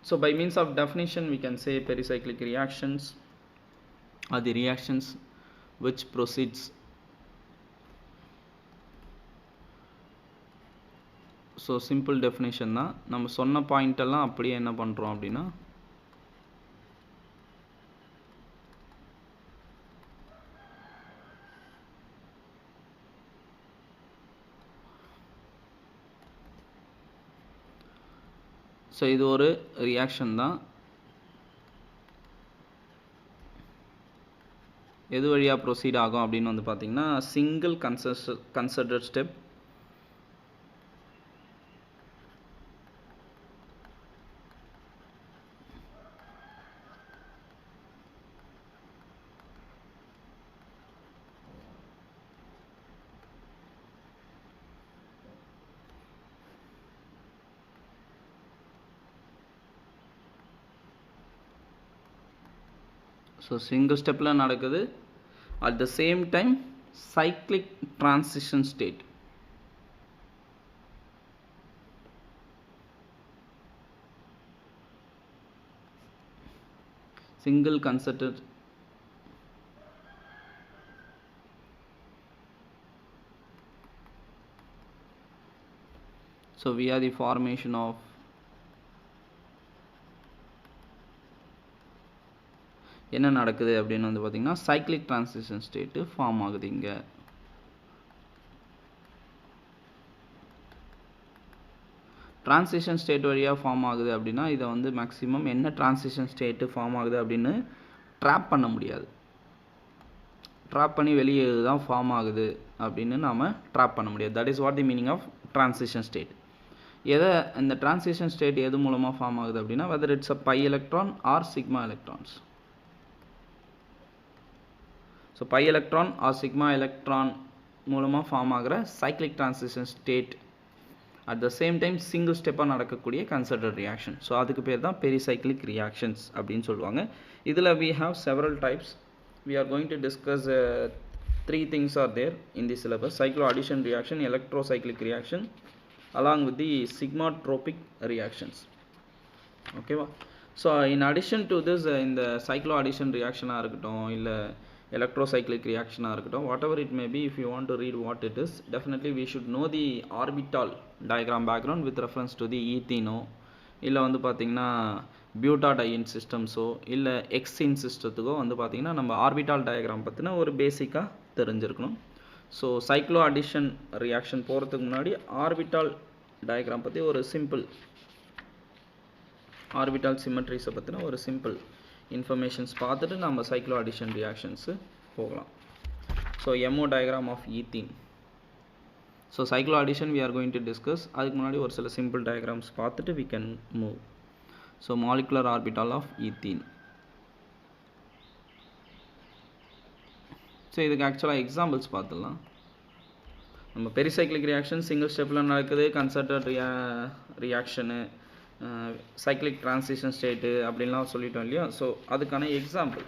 So by means of definition we can say pericyclic reactions are the reactions which proceeds. So simple definition தான். நம்ம சொன்ன point எல்லாம் அப்படியே என்ன பண்றோம் அப்படினா ஸோ இது ஒரு ரியாக்ஷன் தான். எது வழியாக ப்ரொசீட் ஆகும் அப்படின்னு வந்து பார்த்தீங்கன்னா single considered step. So single ஸ்டெப்பில் நடக்குது. At the same time cyclic transition state. single concerted so we are the formation of என்ன நடக்குது அப்படின்னு வந்து பார்த்தீங்கன்னா சைக்ளிக் டிரான்சிஷன் ஸ்டேட் ஃபார்ம் ஆகுது. இங்க டிரான்சிஷன் ஸ்டேட் வழியாக ஃபார்ம் ஆகுது அப்படின்னா இதை வந்து மேக்ஸிமம் என்ன டிரான்சிஷன் ஸ்டேட்டு ஃபார்ம் ஆகுது அப்படின்னு ட்ராப் பண்ண முடியாது. ட்ராப் பண்ணி வெளியே தான் ஃபார்ம் ஆகுது அப்படின்னு நாம் ட்ராப் பண்ண முடியாது. That is what the meaning of transition state. எதை இந்த டிரான்சிஷன் ஸ்டேட் எது மூலமாக ஃபார்ம் ஆகுது அப்படின்னா whether it's a pi electron or sigma electrons. So pi electron or sigma electron மூலமாக ஃபார்ம் ஆகிற cyclic transition state at the same time single ஸ்டெப்பாக நடக்கக்கூடிய கன்சிடர்ட் ரியாக்ஷன். ஸோ அதுக்கு பேர் தான் பெரிசைக்ளிக் ரியாக்ஷன்ஸ் அப்படின்னு சொல்லுவாங்க. இதில் we have several types. We are going to discuss three things are there in the syllabus: cycloaddition reaction, electrocyclic reaction, along with the sigmatropic reactions. Okay va? So in addition to this இந்த cycloaddition reaction-ஆ இருக்கட்டும் இல்லை electrocyclic reaction-ஆ இருக்கட்டும், whatever it may be, if you want to read what it is, definitely we should know the orbital diagram background with reference to the etheno இல்லை வந்து பார்த்தீங்கன்னா butadiene சிஸ்டம்ஸோ இல்லை எக்ஸின் சிஸ்டத்துக்கோ வந்து பார்த்தீங்கன்னா நம்ம ஆர்பிட்டால் டயக்ராம் பற்றின ஒரு பேசிக்காக தெரிஞ்சிருக்கணும். ஸோ சைக்ளோ அடிஷன் ரியாக்ஷன் போகிறதுக்கு முன்னாடி ஆர்பிட்டால் டயக்ராம் பற்றி ஒரு சிம்பிள் ஆர்பிட்டால் சிமெட்ரிஸை பற்றின ஒரு சிம்பிள் இன்ஃபர்மேஷன்ஸ் பார்த்துட்டு நம்ம சைக்ளோ அடிஷன் ரியாக்ஷன்ஸு போகலாம். So MO diagram of ethene. So cycloaddition we are going to discuss. அதுக்கு முன்னாடி ஒரு சில சிம்பிள் டயக்ராம்ஸ் பார்த்துட்டு we can move. So molecular orbital of ethene. So இதுக்கு ஆக்சுவலாக எக்ஸாம்பிள்ஸ் பார்த்துடலாம். நம்ம பெரிசைக்ளிக் ரியாக்ஷன் சிங்கிள் ஸ்டெப்பில் நடக்குது, concerted reaction, cyclic transition state அப்படின்லாம் சொல்லிட்டோம் இல்லையா. ஸோ அதுக்கான எக்ஸாம்பிள்.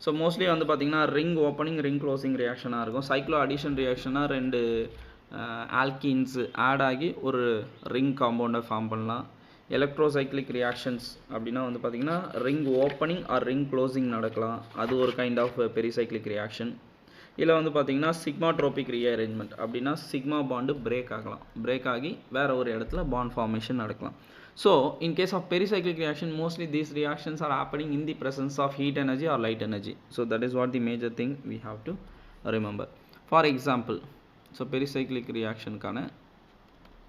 ஸோ மோஸ்ட்லி வந்து பார்த்திங்கன்னா ரிங் ஓப்பனிங் ரிங் க்ளோசிங் ரியாக்ஷனாக இருக்கும். சைக்ளோ அடிஷன் ரியாக்ஷனாக ரெண்டு ஆல்கீன்ஸு ஆட் ஆகி ஒரு ரிங் காம்பவுண்டை ஃபார்ம் பண்ணலாம். எலக்ட்ரோசைக்ளிக் ரியாக்ஷன்ஸ் அப்படின்னா வந்து பார்த்திங்கன்னா ring opening or ring closing நடக்கலாம். அது ஒரு கைண்ட் ஆஃப் பெரிசைக்ளிக் ரியாக்ஷன். இல்லை வந்து பார்த்திங்கன்னா சிக்மாட்ரோபிக் ரீஅரேஞ்ச்மெண்ட் அப்படின்னா சிக்மா பாண்டு பிரேக் ஆகலாம். பிரேக் ஆகி வேறு ஒரு இடத்துல பாண்ட் ஃபார்மேஷன் நடக்கலாம். So in case of pericyclic reaction, mostly these reactions are happening in the presence of heat energy or light energy. So that is what the major thing we have to remember. For example, so pericyclic reaction கான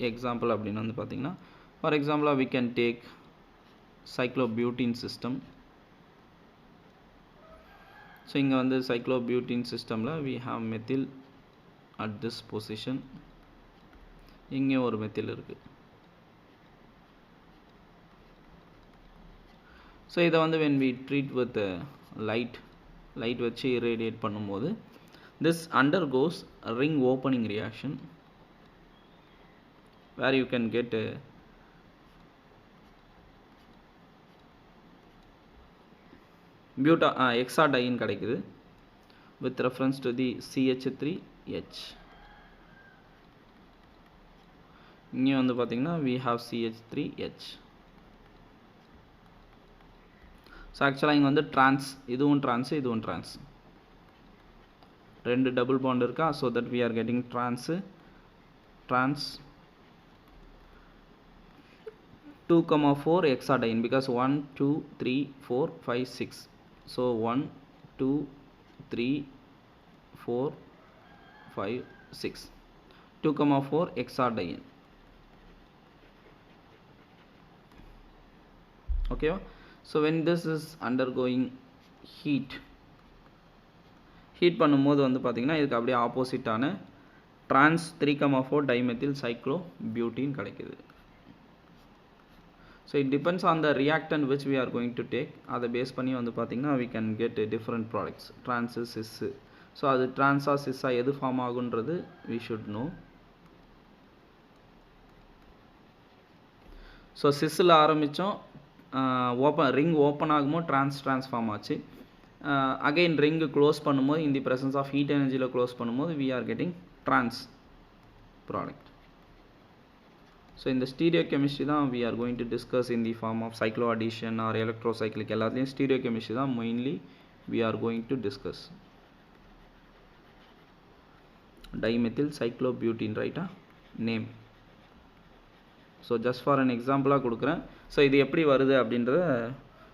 example அப்படினா வந்து பாத்தீங்கன்னா, for example we can take cyclobutene system. So இங்க வந்து cyclobutene systemல we have methyl at this position. இங்க ஒரு methyl இருக்கு. So இதை வந்து when we treat with light வச்சு irradiate பண்ணும்போது this undergoes a ring opening reaction where you can get hexadiene கிடைக்குது with reference to the CH3H. இங்கே வந்து பார்த்தீங்கன்னா we have CH3H. ஸோ ஆக்சுவலாக இங்கே வந்து ட்ரான்ஸ், இதுவும் ட்ரான்ஸ், இதுவும் ட்ரான்ஸ், ரெண்டு டபுள் பாண்ட் இருக்கா. So that we are getting trans 2,4 hexadiene because 1 2 3 4 5 6. So 1 2 3 4 5 6, 2,4 hexadiene. Okay, so when this is undergoing heat பண்ணும்போது வந்து பார்த்தீங்கன்னா இதுக்கு அப்படியே ஆப்போசிட்டான trans 3,4 dimethyl cyclobutene கிடைக்குது. So it depends on the reactant which we are going to take. அதை base பண்ணி வந்து பார்த்தீங்கன்னா we can get different products, trans, cis. So அது ட்ரான்ஸா சிஸ்ஸா எது ஃபார்ம் ஆகுன்றது we should know. ஸோ சிஸ்ஸில் ஆரம்பித்தோம், ரிங் ஓப்பன் ஆகும்போது ட்ரான்ஸ்ஃபார்ம் ஆச்சு. அகெயின் ரிங் க்ளோஸ் பண்ணும்போது in the presence of heat எனர்ஜியில் க்ளோஸ் பண்ணும்போது we are getting trans product. So in the stereochemistry தான் we are going to discuss in the form of cycloaddition or electrocyclic. எல்லாத்துலேயும் stereochemistry தான் mainly we are going to discuss. Dimethyl cyclobutene, right? Name. So just for an example கொடுக்குறேன். So இது எப்படி வருது அப்படின்றத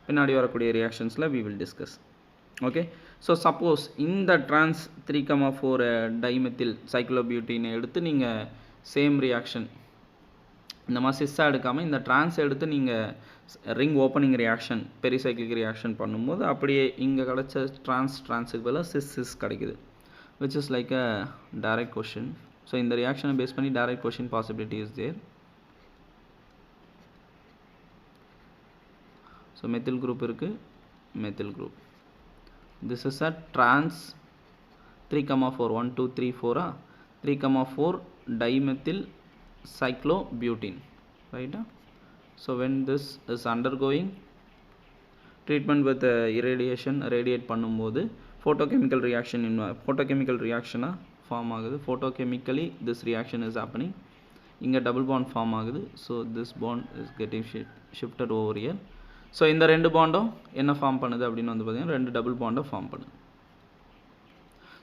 பின்னாடி வரக்கூடிய ரியாக்ஷன்ஸில் we will discuss. Okay, so suppose இந்த trans 3,4 dimethyl cyclobutene எடுத்து நீங்கள் சேம் ரியாக்ஷன் இந்த மாதிரி சிஸ்ஸாக எடுக்காமல் இந்த ட்ரான்ஸ் எடுத்து நீங்கள் ring opening reaction pericyclic reaction பண்ணும்போது அப்படியே இங்கே கிடச்ச ட்ரான்ஸுக்கு பதிலாக சிஸ் கிடைக்குது, which is like a direct question. So இந்த ரியாக்ஷனை பேஸ் பண்ணி direct question possibility is there. So methyl group இருக்குது, methyl group. This is a trans 3,4 1 2 3 4 3,4 dimethyl cyclobutene, right? So when this is undergoing treatment with irradiation, radiate பண்ணும்போது photochemical reaction form ஆகுது. photochemically this reaction is happening. இங்கே double bond form ஆகுது. So this bond is getting shifted over here. So இந்த ரெண்டு பாண்டும் என்ன form பண்ணுது அப்படின்னு வந்து பார்த்தீங்கன்னா ரெண்டு டபுள் பாண்டை ஃபார்ம் பண்ணுது.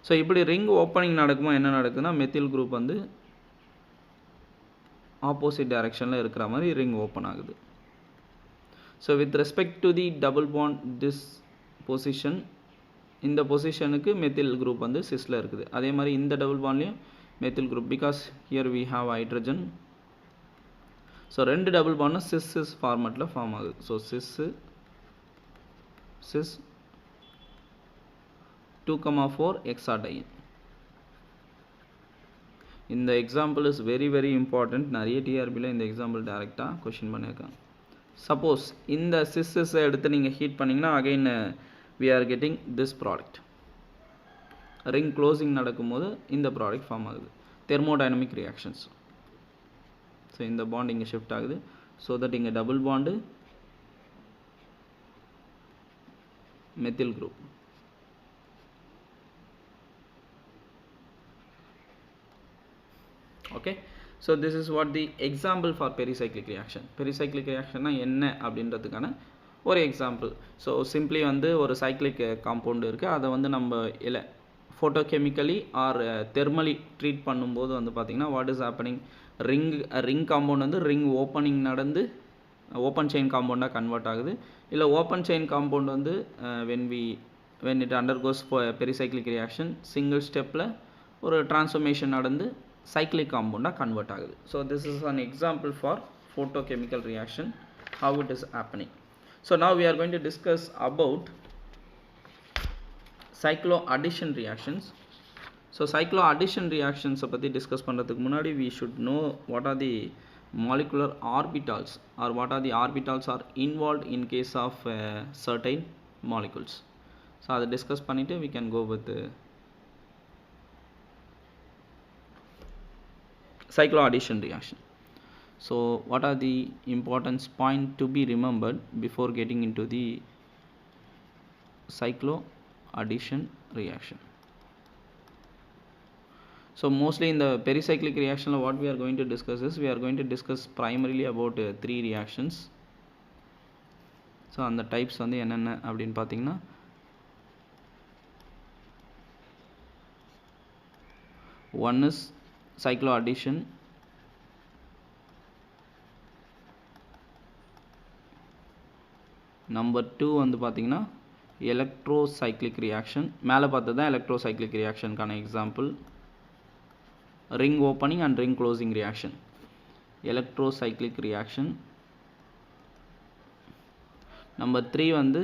ஸோ இப்படி ரிங் ஓப்பனிங் நடக்குமோ என்ன நடக்குதுன்னா மெத்தில் குரூப் வந்து ஆப்போசிட் டைரக்ஷனில் இருக்கிற மாதிரி ரிங் ஓப்பன் ஆகுது. So with respect to the double bond this position, இந்த பொசிஷனுக்கு மெத்தில் குரூப் வந்து சிஸ்ல இருக்குது. அதே மாதிரி இந்த டபுள் பாண்ட்லேயும் methyl group, because here we have hydrogen. So ரெண்டு டபுள் பாண்டும் சிஸ் ஃபார்மேட்டில் ஃபார்ம் ஆகுது. So cis 2,4 hexadiene. இந்த example is very very important. நிறைய டிஆர்பியில் இந்த எக்ஸாம்பிள் டைரெக்டாக கொஷின் பண்ணியிருக்காங்க. சப்போஸ் இந்த சிஸ்ஸை எடுத்து நீங்கள் ஹீட் பண்ணிங்கன்னா again we are getting this product. Ring closing நடக்கும்போது இந்த ப்ராடக்ட் ஃபார்ம் ஆகுது. Thermodynamic reactions. ஸோ இந்த பாண்ட் இங்கே ஷிஃப்ட் ஆகுது. ஸோ தட் இங்கே double bond methyl group. Okay, so this is what the example for pericyclic reaction. Pericyclic reaction na enna அப்படின்றதுக்கான ஒரு example. So simply வந்து ஒரு சைக்ளிக் காம்பவுண்ட் இருக்குது, அதை வந்து நம்ம இல்லை ஃபோட்டோகெமிக்கலி ஆர் தெர்மலி ட்ரீட் பண்ணும்போது வந்து பார்த்திங்கன்னா what is happening, ring compound வந்து ரிங் ஓப்பனிங் நடந்து ஓப்பன் செயின் காம்பவுண்டாக கன்வெர்ட் ஆகுது. இல்லை ஓப்பன் செயின் காம்பவுண்ட் வந்து when it undergoes pericyclic reaction single ஸ்டெப்பில் ஒரு டிரான்ஸ்ஃபர்மேஷன் நடந்து cyclic compound convert ஆகுது. So this is an example for photochemical reaction, how it is happening. So now we are going to discuss about cycloaddition reactions. So cycloaddition reactions பற்றி discuss பண்ணுறதுக்கு முன்னாடி we should know what are the molecular orbitals or what are the orbitals are involved in case of certain molecules. So அதை discuss பண்ணிவிட்டு we can go with cycloaddition reaction. So what are the important points to be remembered before getting into the cycloaddition reaction? So mostly in the pericyclic reaction what we are going to discuss is we are going to discuss primarily about three reactions. So so அந்த types வந்து என்னென்ன அப்படின்னு பார்த்தீங்கன்னா one is cycloaddition, number 2 வந்து பார்த்தீங்கன்னா electrocyclic reaction. மேலே பார்த்தது தான் எலக்ட்ரோசைக்ளிக் ரியாக்ஷனுக்கான example. Ring opening and ring closing reaction, electrocyclic reaction. Number 3 வந்து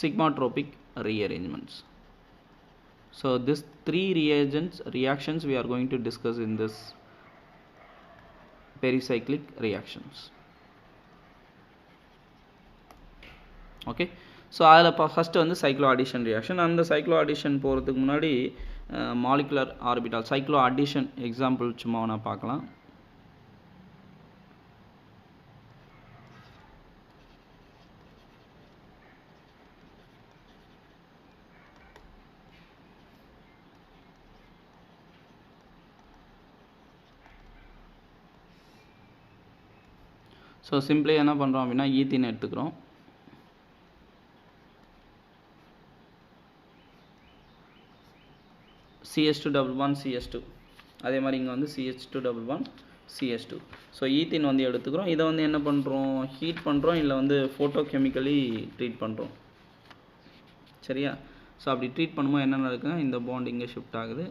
sigmatropic rearrangements. So this 3 reactions we are going to discuss in this pericyclic reactions. Okay, so அதில் first வந்து cyclo addition reaction. அந்த cyclo addition போகிறதுக்கு முன்னாடி molecular orbital cyclo addition example சும்மா நான் பார்க்கலாம். So simply என்ன பண்ணுறோம் அப்படின்னா ஈத்தீன் எடுத்துக்கிறோம். CH2 அதே மாதிரி இங்கே வந்து CH2 ஸோ ஈத்தீன் வந்து எடுத்துக்கிறோம். இதை வந்து என்ன பண்ணுறோம், ஹீட் பண்ணுறோம், இல்லை வந்து ஃபோட்டோ கெமிக்கலி ட்ரீட் பண்ணுறோம். சரியா? ஸோ அப்படி ட்ரீட் பண்ணும்போது என்ன நடக்குதுன்னா இந்த பாண்ட் இங்கே ஷிஃப்ட் ஆகுது,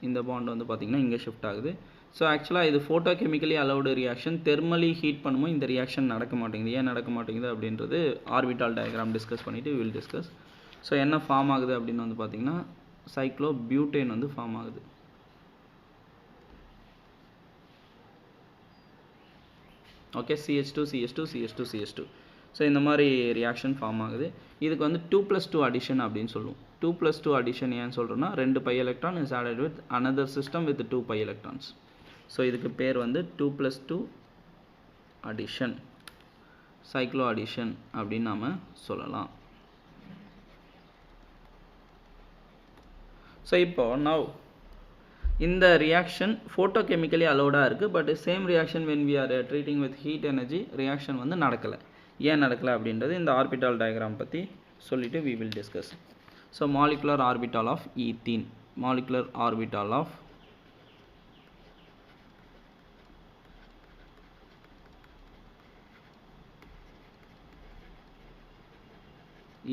இந்த பாண்ட் வந்து பார்த்திங்கன்னா இங்கே ஷிஃப்ட் ஆகுது. ஸோ ஆக்சுவலாக இது photo chemically allowed reaction. Thermally heat பண்ணும்போது இந்த ரியாக்ஷன் நடக்க மாட்டேங்குது. ஏன் நடக்க மாட்டேங்குது அப்படின்றது ஆர்பிட்டால் டயக்ராம் டிஸ்கஸ் பண்ணிவிட்டு வில் டிஸ்கஸ். ஸோ என்ன ஃபார்ம் ஆகுது அப்படின்னு வந்து பார்த்திங்கன்னா சைக்ளோ பியூட்டேன் வந்து ஃபார்ம் ஆகுது. Okay, CH2. ஸோ இந்த மாதிரி ரியாக்ஷன் ஃபார்ம் ஆகுது. இதுக்கு வந்து 2+2 அடிஷன் அப்படின்னு சொல்லுவோம். 2+2 அடிஷன் ஏன்னு சொல்கிறோன்னா 2 pi electron is added with another system with 2 pi electrons. So இதுக்கு பேர் வந்து 2+2 அடிஷன், சைக்ளோ அடிஷன் அப்படின்னு நாம் சொல்லலாம். ஸோ இப்போ நவ் இந்த ரியாக்ஷன் ஃபோட்டோ கெமிக்கலி அலோடாக இருக்குது. But same reaction when we are treating with heat energy reaction வந்து நடக்கலை. ஏன் நடக்கலை அப்படின்றது இந்த ஆர்பிட்டால் டயக்ராம் பற்றி சொல்லிவிட்டு we will discuss. So molecular orbital of ethene, molecular orbital of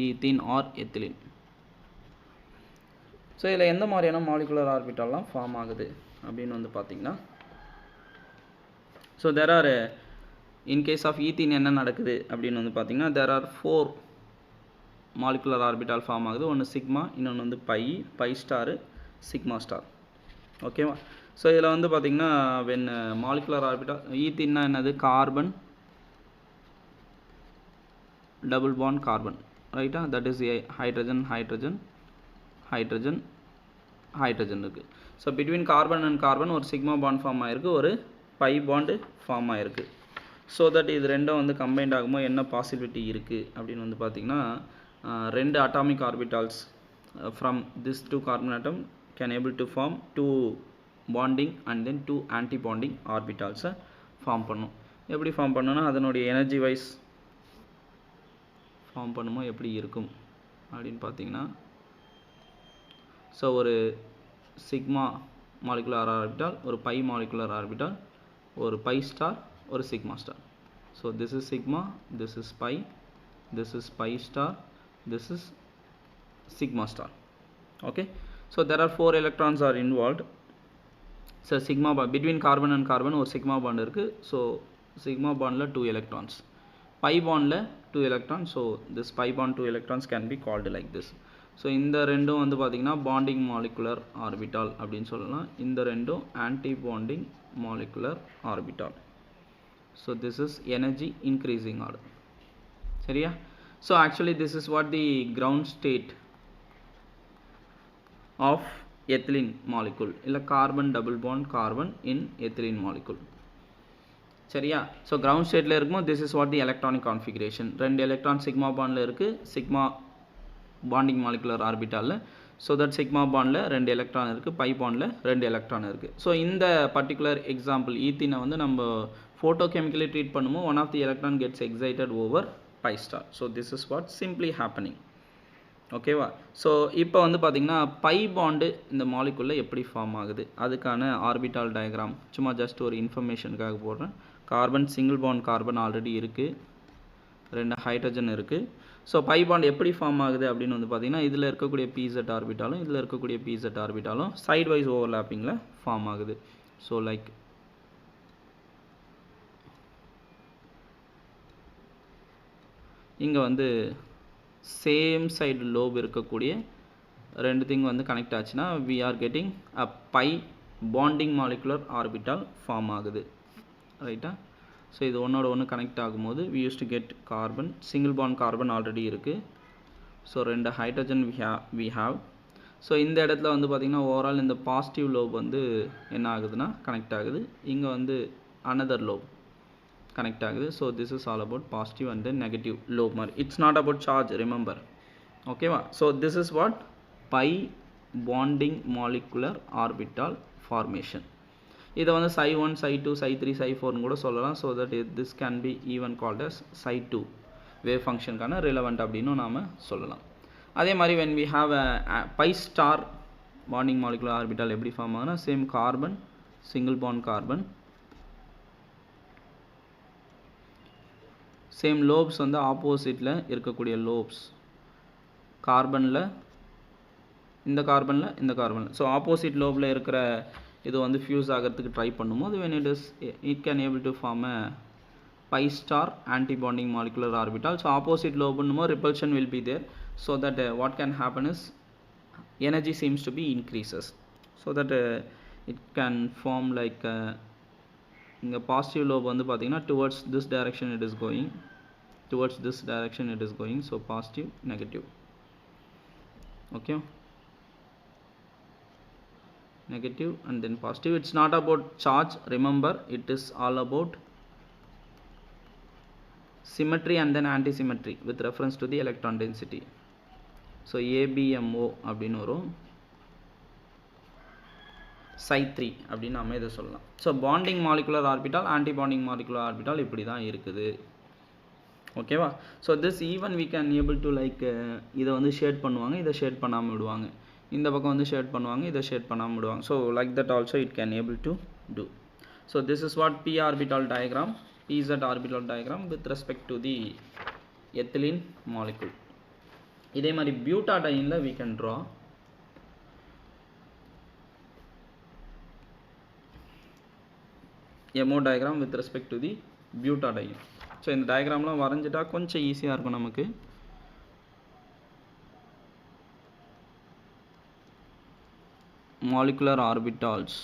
ethene or ethylene. So இதில் எந்த மாதிரியான மாலிகுலர் ஆர்பிட்டால்லாம் ஃபார்ம் ஆகுது அப்படின்னு வந்து பார்த்திங்கன்னா so there are in case of ethene என்ன நடக்குது அப்படின்னு வந்து பார்த்திங்கன்னா there are 4 molecular orbital form ஆகுது. ஒன்று சிக்மா, இன்னொன்று வந்து பை ஸ்டாரு, சிக்மா ஸ்டார். ஓகேவா? ஸோ இதில் வந்து பார்த்திங்கன்னா வென் மாலிகுலர் ஆர்பிட்டால் ஈத்தீன்னா என்னது, கார்பன் டபுள் பாண்ட் கார்பன், ரைட்டா? தட் இஸ் ஹைட்ரஜன் இருக்குது. So between carbon and carbon ஒரு சிக்மா பாண்ட் ஃபார்ம் ஆகிருக்கு, ஒரு பை பாண்டு ஃபார்ம் ஆகிருக்கு. ஸோ தட் இது ரெண்டும் வந்து கம்பைண்ட் ஆகும்போது என்ன பாசிபிலிட்டி இருக்குது அப்படின்னு வந்து பார்த்திங்கன்னா 2 atomic orbitals from this 2 carbon atom can able to form 2 bonding and then 2 anti bonding ஆர்பிட்டால்ஸை ஃபார்ம் பண்ணும். எப்படி ஃபார்ம் பண்ணணும்னா அதனுடைய எனர்ஜி வைஸ் ஃபார்ம் பண்ணும்போது எப்படி இருக்கும் அப்படின்னு பார்த்தீங்கன்னா ஸோ ஒரு சிக்மா மாலிகுலர் ஆர்பிட்டால், ஒரு பை மாலிகுலர் ஆர்பிட்டால், ஒரு பை ஸ்டார், ஒரு sigma star. So this is sigma, this is pi, this is pi star, this is sigma star. Okay, so there are 4 electrons are involved. So sigma between carbon and carbon ஒரு sigma bond இருக்குது. So sigma பாண்டில் 2 electrons, pi பாண்டில் 2 electrons. So this pi bond 2 electrons can be called like this. So இந்த ரெண்டும் வந்து பார்த்திங்கன்னா bonding molecular orbital அப்படின்னு சொல்லலாம். இந்த ரெண்டும் anti bonding molecular orbital. So this is energy increasing order. சரியா? So actually this is what the ground state of ethylene molecule, இல்லை carbon double bond carbon in ethylene molecule. சரியா? So ground ஸ்டேட்டில் இருக்கும்போது this is what the electronic configuration. 2 electron sigma பாண்டில் இருக்குது, sigma bonding molecular ஆர்பிட்டாலில். So that sigma பாண்டில் 2 electron இருக்குது, by பாண்டில் 2 எலக்ட்ரான் இருக்குது. ஸோ இந்த பர்டிகுலர் எக்ஸாம்பிள் ஈத்தீனை வந்து நம்ம ஃபோட்டோ கெமிக்கலி ட்ரீட் பண்ணும்போது one of the electron gets excited over pi star. So this is what simply happening. ஓகேவா? ஸோ இப்போ வந்து பார்த்திங்கன்னா பை பாண்டு இந்த மாலிகுலில் எப்படி ஃபார்ம் ஆகுது அதுக்கான ஆர்பிட்டால் டயக்ராம் சும்மா ஜஸ்ட் ஒரு இன்ஃபர்மேஷனுக்காக போடுறேன். Carbon single bond carbon already இருக்குது, 2 ஹைட்ரஜன் இருக்குது. ஸோ பை பாண்ட் எப்படி ஃபார்ம் ஆகுது அப்படின்னு வந்து பார்த்திங்கன்னா இதில் இருக்கக்கூடிய பிசெட் ஆர்பிட்டாலும் இதில் இருக்கக்கூடிய பிசெட் ஆர்பிட்டாலும் சைட் வைஸ் ஓவர்லாப்பிங்கில் ஃபார்ம் ஆகுது. ஸோ லைக் இங்கே வந்து சேம் சைடு லோப் இருக்கக்கூடிய 2 திங் வந்து கனெக்ட் ஆச்சுன்னா we are getting a pi bonding molecular orbital form ஆகுது. ரைட்டா? ஸோ இது ஒன்னோட ஒன்று கனெக்ட் ஆகும்போது we used to get carbon, single bond carbon already இருக்குது. So 2 hydrogen we have. So இந்த இடத்துல வந்து பார்த்திங்கன்னா ஓவரால் இந்த பாசிட்டிவ் லோப் வந்து என்ன ஆகுதுன்னா கனெக்ட் ஆகுது. இங்கே வந்து another lobe connect ஆகுது. So this is all about positive and then negative lobe மாதிரி. It's not about charge, remember. ஓகேவா? So this is what pi bonding molecular orbital formation. இதை வந்து psi 1, psi 2, psi 3, psi 4 கூட சொல்லலாம். So that this can be even called as psi 2 wave functionக்கான relevant அப்படின்னு நாம சொல்லலாம். அதே மாதிரி when we have a pi star bonding molecular orbital எப்படி ஃபார்ம் ஆகுதுன்னா same carbon, single bond carbon, same லோப்ஸ் வந்து ஆப்போசிட்டில் இருக்கக்கூடிய லோப்ஸ் கார்பனில் இந்த கார்பனில் இந்த கார்பனில். ஸோ ஆப்போசிட் லோபில் இருக்கிற இது வந்து ஃபியூஸ் ஆகிறதுக்கு ட்ரை பண்ணும்போது when it can able to form a pi star anti-bonding molecular orbital. So opposite lobe more repulsion will be there, so that what can happen is energy seems to be increases, so that it can form like இங்கே positive lobe வந்து பார்த்திங்கன்னா towards this direction it is going, towards this direction it is going. So positive negative. Okay, negative and then positive. It's not about charge, remember, it is all about symmetry and then anti-symmetry with reference to the electron density. So ABMO அப்படின்னு வரும், psi 3 அப்படின்னு நம்ம இதை சொல்லலாம். So bonding molecular orbital, anti bonding molecular orbital இப்படி தான் இருக்குது. ஓகேவா? So this even we can able to like இதை வந்து ஷேட் பண்ணுவாங்க, இதை ஷேட் பண்ணாமல் விடுவாங்க, இந்த பக்கம் வந்து ஷேட் பண்ணுவாங்க, இதை ஷேட் பண்ணாமல் விடுவாங்க. So like that also it can able to do. So this is what p orbital diagram, pz orbital diagram with respect to the ethylene molecule. இதே மாதிரி பியூட்டாடைனில் we can draw MO diagram with respect to the butadiene. So இந்த டயக்ராம்லாம் வரைஞ்சிட்டா கொஞ்சம் ஈஸியாக இருக்கும் நமக்கு. molecular orbitals.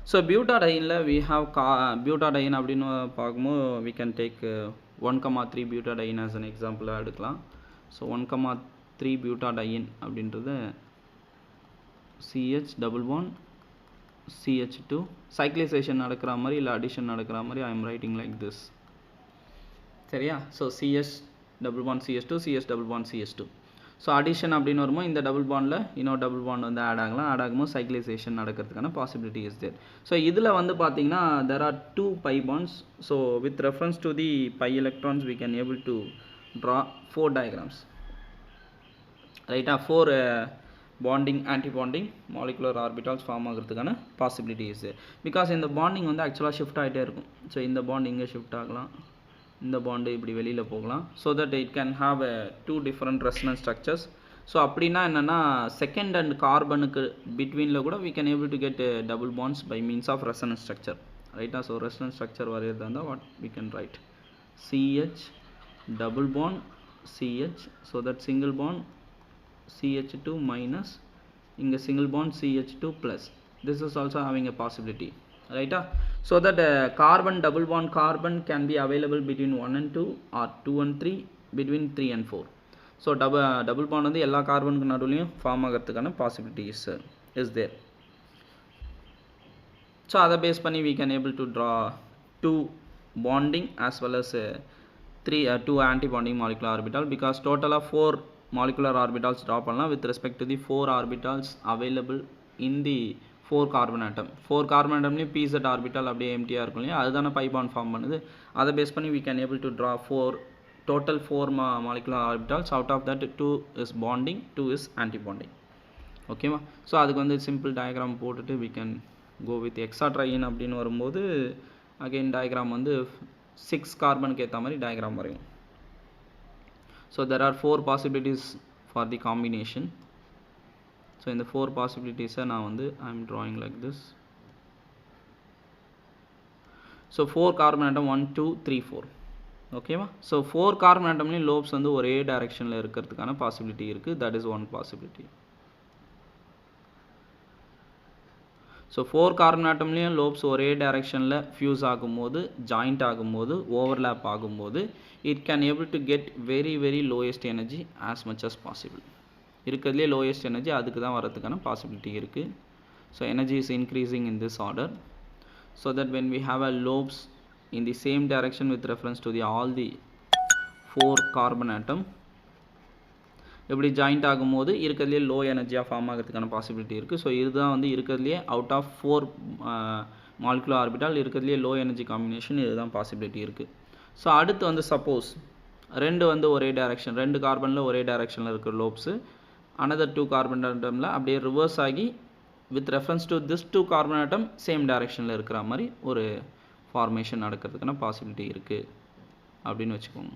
So butadiene we have butadiene அப்படின்னு பார்க்கும்போது we can take 1,3 butadiene as an example எடுக்கலாம். ஸோ 1,3 butadiene அப்படின்றது CH double bond CH2 cyclization நடக்கிற மாதிரி இல்லை addition நடக்கிற மாதிரி I am writing like this. சரியா? So CH double bond CH2 CH double bond CH2. So addition அப்படின்னு வரும்போது இந்த டபுள் பாண்டில் இன்னொரு டபுள் பாண்ட் வந்து ஆட் ஆகலாம், ஆட் ஆகும்போது சைக்ளைசேஷன் நடக்கிறதுக்கான பாசிபிலிட்டி இஸ் தேர். ஸோ இதில் வந்து பார்த்தீங்கன்னா there are 2 pi bonds. So with reference to the pi electrons we can able to draw 4 diagrams. ரைட்டா? 4 bonding anti bonding molecular orbitals form ஆகிறதுக்கான possibility is there. Because இந்த பாண்டிங் வந்து ஆக்சுவலாக shift ஆகிட்டே இருக்கும். ஸோ இந்த பாண்ட் இங்கே ஷிஃப்ட் ஆகலாம், இந்த பாண்டு இப்படி வெளியில் போகலாம். So that it can have 2 different resonance structures. So அப்படின்னா என்னென்னா செகண்ட் அண்ட் கார்பனுக்கு பிட்வீனில் கூட we can able to get double bonds by means of resonance structure. ரைட்டா? ஸோ resonance structure வரையறதா இருந்தால் what we can write CH double bond CH, so that single bond CH2 minus இங்கே single bond CH2 plus. This is also having a possibility. Right? So that carbon double bond carbon can be available between 1 and 2 or 2 and 3 between 3 and 4. So double bond வந்து எல்லா கார்பனுக்கு நடுவுலையும் form ஆகிறதுக்கான possibility is there. So அதை base பண்ணி we can able to draw 2 bonding as well as 2 anti-bonding molecular orbital, because total of 4 molecular orbitals draw பண்ணலாம் with respect to the 4 orbitals available in the 4 carbon atom. 4 carbon atomலையும் pz orbital அப்படியே எம்டியாக இருக்கும் இல்லையா, அதுதானே pi bond form பண்ணுது. அதை base பண்ணி we can able to draw total 4 molecular orbitals. Out of that 2 is bonding, 2 is anti-bonding. ஓகேவா? So அதுக்கு வந்து சிம்பிள் டயக்ராம் போட்டுட்டு we can go with hexatriene அப்படின்னு வரும்போது அகைன் டயக்ராம் வந்து 6 கார்பனுக்கு ஏற்ற மாதிரி டயக்ராம் வரையும். So there are 4 possibilities for the combination. So இந்த 4 possibilities நான் வந்து I am drawing like this. So 4 carbon atom 1 2 3 4. ஓகேவா? ஸோ 4 கார்பன் ஆட்டம்லேயும் லோப்ஸ் வந்து ஒரே டைரக்ஷனில் இருக்கிறதுக்கான பாசிபிலிட்டி இருக்குது. That is one possibility. So 4 carbon ஆட்டம்லேயும் லோப்ஸ் ஒரே டைரக்ஷனில் ஃபியூஸ் ஆகும்போது, ஜாயிண்ட் ஆகும்போது, ஓவர்லேப் ஆகும்போது it can able to get very lowest energy as much as possible. இருக்கிறதுலே லோயஸ்ட் எனர்ஜி அதுக்கு தான் வரதுக்கான பாசிபிலிட்டி இருக்குது. So energy is increasing in this order, so that when we have a lobes in the same direction with reference to the all the 4 carbon atom இப்படி joint ஆகும்போது இருக்கிறதுலே low எனர்ஜியாக form ஆகிறதுக்கான possibility இருக்குது. So இதுதான் வந்து இருக்கிறதுலே out of 4 molecular orbital இருக்கிறதுலே லோ எனர்ஜி காம்பினேஷன் இதுதான் பாசிபிலிட்டி இருக்குது. ஸோ அடுத்து வந்து சப்போஸ் ரெண்டு வந்து ஒரே டைரக்ஷன், 2 கார்பனில் ஒரே டைரக்ஷனில் இருக்கிற லோப்ஸு another 2 கார்பன் ஆட்டமில் அப்படியே ரிவர்ஸ் ஆகி with reference to this 2 carbon atom same டைரக்ஷனில் இருக்கிற மாதிரி ஒரு ஃபார்மேஷன் நடக்கிறதுக்கான பாசிபிலிட்டி இருக்குது அப்படின்னு வச்சுக்கோங்க.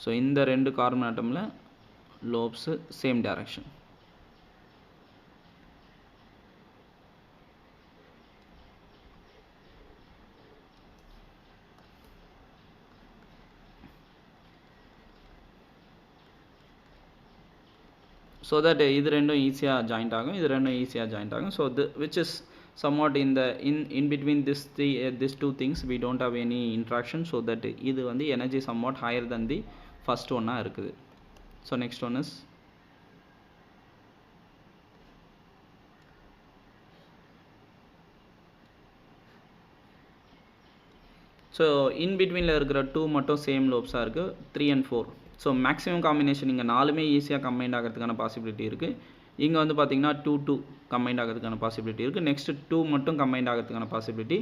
ஸோ இந்த 2 கார்பன் ஆட்டமில் lobes same direction. So that இது ரெண்டும் ஈஸியாக ஜாயிண்ட் ஆகும், இது ரெண்டும் ஈஸியாக ஜாயிண்ட் ஆகும். So which is somewhat in between these two things we don't have any interaction, so that இது வந்து energy somewhat higher than the first one இருக்குது. So next one is so in பிட்வீனில் இருக்கிற 2 மட்டும் சேம் லோப்ஸாக இருக்குது, 3 and 4. So maximum combination இங்கே 4மே ஈஸியாக combined ஆகிறதுக்கான பாசிபிலிட்டி இருக்குது. இங்கே வந்து பார்த்திங்கன்னா 2 கம்பைண்ட் ஆகிறதுக்கான பாசிபிலிட்டி இருக்குது. நெக்ஸ்ட்டு 2 மட்டும் கம்பைண்ட் ஆகிறதுக்கான பாசிபிலிட்டி.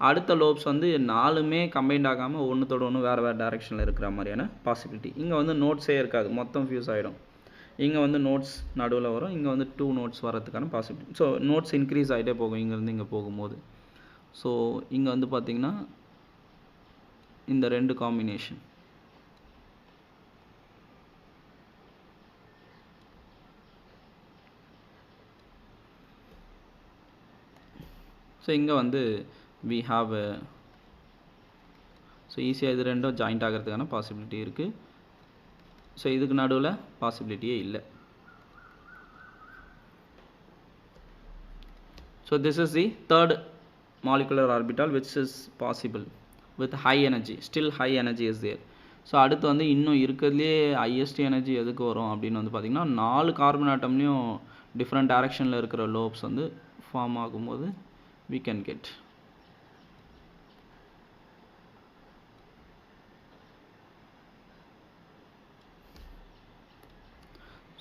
அடுத்த லோப்ஸ் வந்து 4மே கம்பைண்ட் ஆகாமல் ஒன்றுத்தோட ஒன்று வேறு டைரெக்ஷனில் இருக்கிற மாதிரியான பாசிபிலிட்டி. இங்கே வந்து நோட்ஸே இருக்காது, மொத்தம் ஃபியூஸ் ஆகிடும். இங்கே வந்து நோட்ஸ் நடுவில் வரும், இங்கே வந்து 2 நோட்ஸ் வரதுக்கான பாசிபிலிட்டி. ஸோ நோட்ஸ் இன்க்ரீஸ் ஆகிட்டே போகும் இங்கேருந்து இங்கே போகும்போது. ஸோ இங்கே வந்து பார்த்திங்கன்னா இந்த 2 காம்பினேஷன், ஸோ இங்கே வந்து we have ஸோ ஈஸியாக இது ரெண்டும் ஜாயிண்ட் ஆகிறதுக்கான பாசிபிலிட்டி இருக்குது. ஸோ இதுக்கு நடுவில் பாசிபிலிட்டியே இல்லை. So this is the third molecular orbital which is possible with high energy, still high energy is there. So அடுத்து வந்து இன்னும் இருக்கிறதுலே ஹையஸ்ட் எனர்ஜி எதுக்கு வரும் அப்படின்னு வந்து பார்த்திங்கன்னா 4 கார்பன் ஆட்டம்லேயும் டிஃப்ரெண்ட் டைரக்ஷனில் இருக்கிற லோப்ஸ் வந்து ஃபார்ம் ஆகும்போது we can get.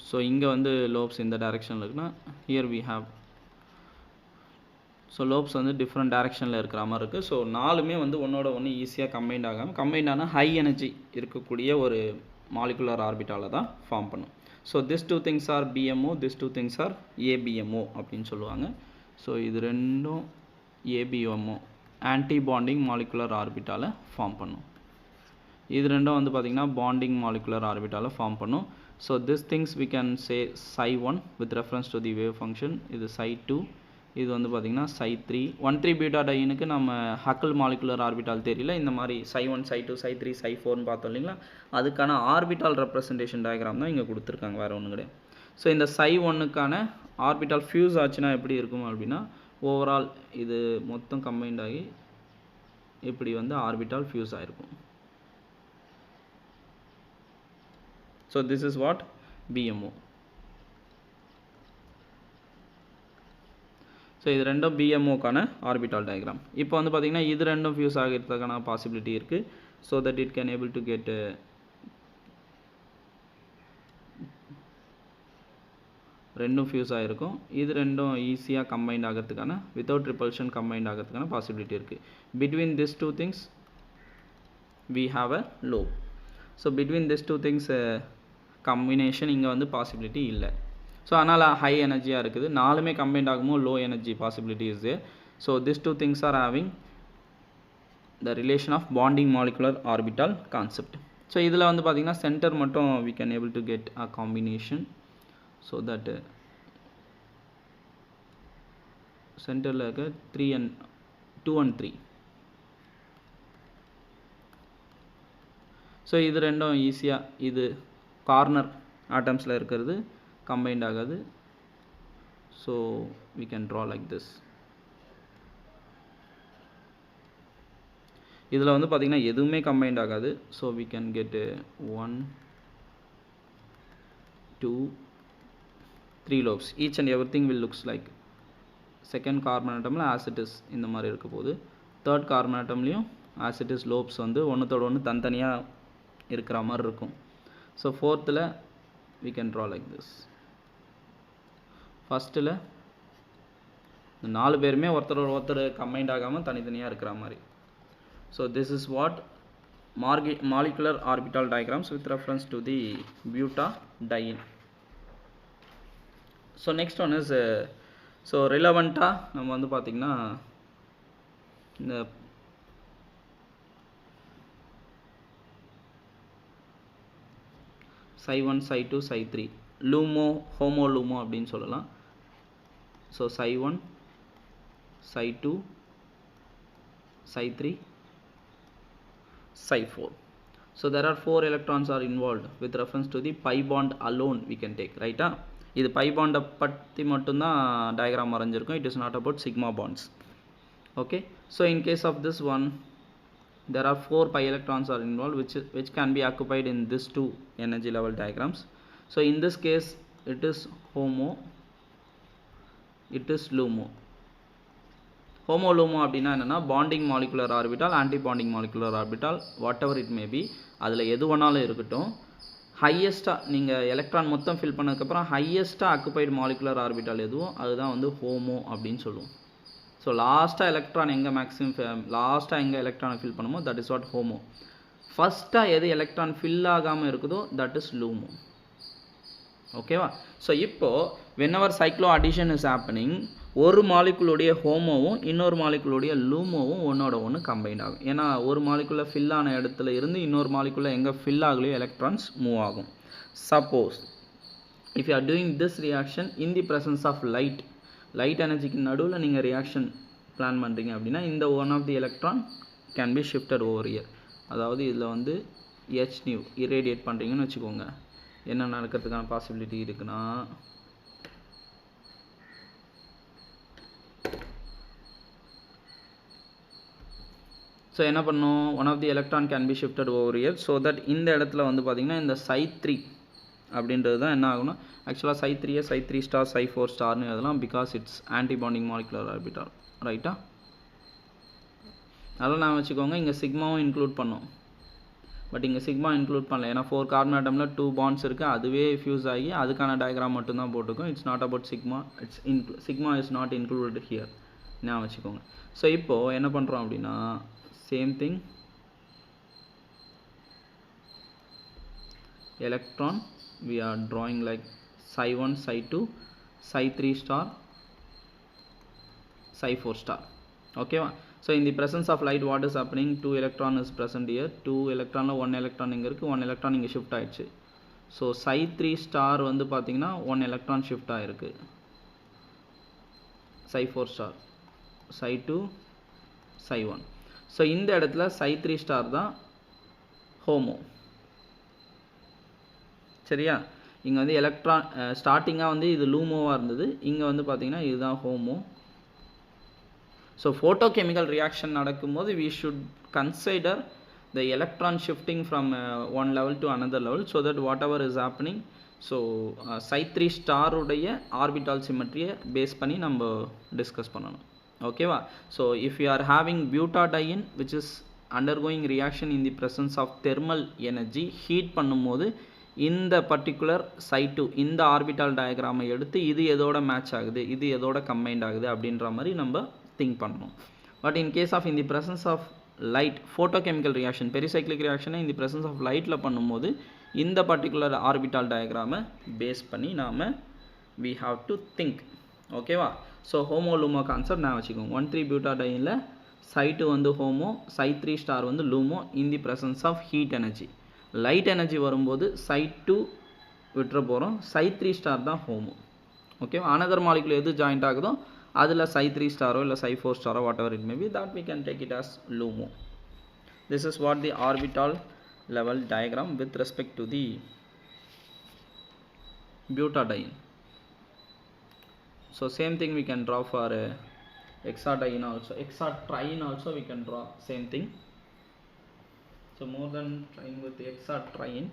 ஸோ இங்கே வந்து லோப்ஸ் இந்த டைரக்ஷனில் இருக்குன்னா here we have. ஸோ லோப்ஸ் வந்து டிஃப்ரெண்ட் டைரக்ஷனில் இருக்கிற மாதிரி இருக்குது. ஸோ 4மே வந்து ஒன்றோட ஒன்று ஈஸியாக கம்பைண்ட் ஆகாமல் கம்பைண்ட் ஆனால் ஹை எனர்ஜி இருக்கக்கூடிய ஒரு மாலிகுலர் ஆர்பிட்டால தான் ஃபார்ம் பண்ணும். So this 2 things are BMO, this 2 things are ABMO அப்படின்னு சொல்லுவாங்க. ஸோ இது ரெண்டும் ABMO, ஆன்டி பாண்டிங் மாலிகுலர் ஆர்பிட்டால ஃபார்ம் பண்ணும். இது ரெண்டும் வந்து பார்த்திங்கன்னா பாண்டிங் மாலிகுலர் ஆர்பிட்டால ஃபார்ம் பண்ணும். So this things we can say psi1 with reference to the wave function. இது psi2, இது வந்து பார்த்திங்கன்னா psi3. 1,3 பீட்டா டைனுக்கு நம்ம ஹக்கிள் மாலிகுலர் ஆர்பிட்டால் தெரியல, இந்த மாதிரி psi1 psi2 psi3 psi4ன்னு பார்த்தோம் இல்லைங்களா, அதுக்கான ஆர்பிட்டால் ரெப்ரசன்டேஷன் டயக்ராம் தான் இங்கே கொடுத்துருக்காங்க, வேறு ஒன்றும் கிடையாது. ஸோ இந்த psi1க்கான ஆர்பிட்டால் ஃபியூஸ் ஆச்சுன்னா எப்படி இருக்கும் அப்படின்னா ஓவரால் இது மொத்தம் கம்பைண்ட் ஆகி இப்படி வந்து ஆர்பிட்டால் ஃபியூஸ் ஆகிருக்கும். So this is what BMO. So இது ரெண்டும் BMOக்கான ஆர்பிட்டால் டயக்ராம். இப்போ வந்து பார்த்திங்கன்னா இது ரெண்டும் ஃபியூஸ் ஆகிறதுக்கான பாசிபிலிட்டி இருக்குது. So that it can able to get ரெண்டும் ஃபியூஸ் ஆகிருக்கும். இது ரெண்டும் ஈஸியாக கம்பைண்ட் ஆகிறதுக்கான வித்தவுட் ரிப்பல்ஷன் கம்பைண்ட் ஆகிறதுக்கான பாசிபிலிட்டி இருக்குது. Between this two things we have a lobe. So between this two things combination இங்கே வந்து பாசிபிலிட்டி இல்லை. ஸோ அதனால் ஹை எனர்ஜியாக இருக்குது. நாலுமே கம்பைண்ட் ஆகும்போது low energy possibility is there. So this two things are having the relation of bonding molecular orbital concept. So இதில் வந்து பார்த்திங்கன்னா சென்டர் மட்டும் we can able to get a combination. So that சென்டரில் இருக்க 3 and 2 and 3. ஸோ இது ரெண்டும் ஈஸியாக இது கார்னர் ஆட்டம்ஸில் இருக்கிறது கம்பைண்ட் ஆகாது. So we can draw like this. இதில் வந்து பார்த்திங்கன்னா எதுவுமே கம்பைண்ட் ஆகாது. So we can get 1 2 3 lobes. Each and everything will looks like second carbon atomல as it is இந்த மாதிரி இருக்க போகுது. third carbon atomலையும் as it is lobes வந்து ஒன்றுத்தோட ஒன்று தனித்தனியாக இருக்கிற மாதிரி இருக்கும். ஸோ ஃபோர்த்தில் we can draw like this. ஃபஸ்ட்டில் இந்த 4 பேருமே ஒருத்தர் கம்பைண்ட் ஆகாமல் தனித்தனியாக இருக்கிற மாதிரி. So this is what molecular orbital diagrams with reference to the butadiene. So next one is so ரிலவெண்ட்டாக நம்ம வந்து பார்த்திங்கன்னா இந்த Psi1 Psi2 Psi3 லூமோ ஹோமோலூமோ அப்படின்னு சொல்லலாம். So Psi1 Psi2 Psi3 Psi4. So there are 4 electrons are involved with reference to the pi bond alone we can take, right? இது pi bond பற்றி மட்டும்தான் diagram வரைஞ்சிருக்கும். It is not about sigma bonds. Okay, so in case of this one there are 4 pi electrons are involved which can be occupied in this 2 energy level diagrams. So in this case it is homo, it is LUMO. Homo LUMO அப்படின்னா என்னன்னா bonding molecular orbital, anti bonding molecular orbital, what ever it maybe, அதில் எது வேணாலும் இருக்கட்டும். ஹையஸ்ட்டாக நீங்கள் electron மொத்தம் fill பண்ணதுக்கப்புறம் ஹையஸ்ட்டாக occupied molecular orbital எதுவும் அதுதான் வந்து ஹோமோ அப்படின்னு சொல்லுவோம். ஸோ லாஸ்ட்டாக எலக்ட்ரான் எங்கே லாஸ்ட்டாக எங்கே எலக்ட்ரானை ஃபில் பண்ணுமோ தட் இஸ் வாட் ஹோமோ. ஃபஸ்ட்டாக எது எலக்ட்ரான் ஃபில் ஆகாமல் இருக்குதோ தட் இஸ் லூமோ. ஓகேவா? ஸோ இப்போது whenever cyclo addition is happening, ஒரு மாலிகுலுடைய ஹோமோவும் இன்னொரு மாலிகுலுடைய லூமோவும் ஒன்றோட ஒன்று கம்பைண்ட் ஆகும். ஏன்னா ஒரு மாலிகுலில் ஃபில் ஆன இடத்துல இருந்து இன்னொரு மாலிகுலில் எங்கே ஃபில் ஆகலையோ எலக்ட்ரான்ஸ் மூவ் ஆகும். Suppose if you are doing this reaction in the presence of light எனர்ஜிக்கு நடுவில் நீங்கள் ரியாக்ஷன் பிளான் பண்ணுறீங்க அப்படின்னா இந்த one of the electron can be shifted over here. அதாவது இதில் வந்து hν இரேடியேட் பண்ணுறீங்கன்னு வச்சுக்கோங்க. என்ன நடக்கிறதுக்கான பாசிபிலிட்டி இருக்குன்னா ஸோ என்ன பண்ணும், one of the electron can be shifted over here. So that இந்த இடத்துல வந்து பார்த்திங்கன்னா இந்த Psi3 அப்படின்றது தான் என்ன ஆகும்னா ஆக்சுவலாக Psi3 Psi3 ஸ்டார் Psi4 ஸ்டார்னு எழுதலாம். Because it's anti bonding molecular orbital, ரைட்டா? அதெல்லாம் நான் வச்சுக்கோங்க. இங்கே சிக்மாவும் இன்க்ளூட் பண்ணோம், பட் இங்கே சிக்மா இன்க்ளூட் பண்ணல. ஏன்னா 4 கார்பன் ஆட்டமில் 2 பாண்ட்ஸ் இருக்குது, அதுவே ஃபியூஸ் ஆகி அதுக்கான டயக்ராம் மட்டும்தான் போட்டுக்கும். It's not about sigma, sigma is not included here, நான் வச்சுக்கோங்க. ஸோ இப்போது என்ன பண்ணுறோம் அப்படின்னா same thing, electron we are drawing like Psi1 Psi2 Psi3 star Psi4 star. Okay, so in the presence of light what is happening, 2 electron is present here, 2 electron la 1 electron inga irukku, 1 electron inga shift ஆயிடுச்சு. so Psi3 star வந்து பாத்தீங்கன்னா 1 electron shift ஆயிருக்கு, Psi4 star Psi2 Psi1. So இந்த இடத்துல Psi3 star தான் homo, சரியா? இங்கே வந்து எலக்ட்ரான் ஸ்டார்டிங்காக வந்து இது லூமோவாக இருந்தது, இங்கே வந்து பார்த்தீங்கன்னா இதுதான் ஹோமோ. ஸோ photochemical reaction நடக்கும்போது we should consider the electron shifting from one level to another level, so that whatever is happening, so psi3 star உடைய orbital symmetry பேஸ் பண்ணி நம்ம டிஸ்கஸ் பண்ணணும். ஓகேவா? So if you are having butadiene which is undergoing reaction in the presence of thermal energy, heat பண்ணும்போது இந்த particular psi2 இந்த orbital டயக்ராமை எடுத்து இது எதோட மேட்ச் ஆகுது, இது எதோட கம்பைண்ட் ஆகுது அப்படின்ற மாதிரி நம்ம திங்க் பண்ணணும். But in case of in the presence of light photochemical reaction, pericyclic ரியாக்ஷனை இந்த பிரசன்ஸ் ஆஃப் லைட்டில் பண்ணும்போது இந்த பர்டிகுலர் ஆர்பிட்டால் டயக்ராமை பேஸ் பண்ணி நாம் we have to think. ஓகேவா? ஸோ ஹோமோ லூமோ கான்செப்ட் நான் வச்சுக்கோங்க. 1,3 பியூட்டாடைனில் psi2 வந்து ஹோமோ, psi3 ஸ்டார் வந்து LUMO in the presence of heat energy. Light energy வரும்போது psi2 விட்டுற போகிறோம், psi3 ஸ்டார் தான் ஹோமோ. ஓகேவா? அனதர் மாலிகுல் எது ஜாயிண்ட் ஆகுதோ அதில் psi3 ஸ்டாரோ இல்லை psi4 ஸ்டாரோ whatever it may be, that we can take it as LUMO. This is what the orbital level diagram with respect to the butadiene. So same thing we can draw for hexadiene also, hexatriene also we can draw same thing. So more than trying with the hexatriene,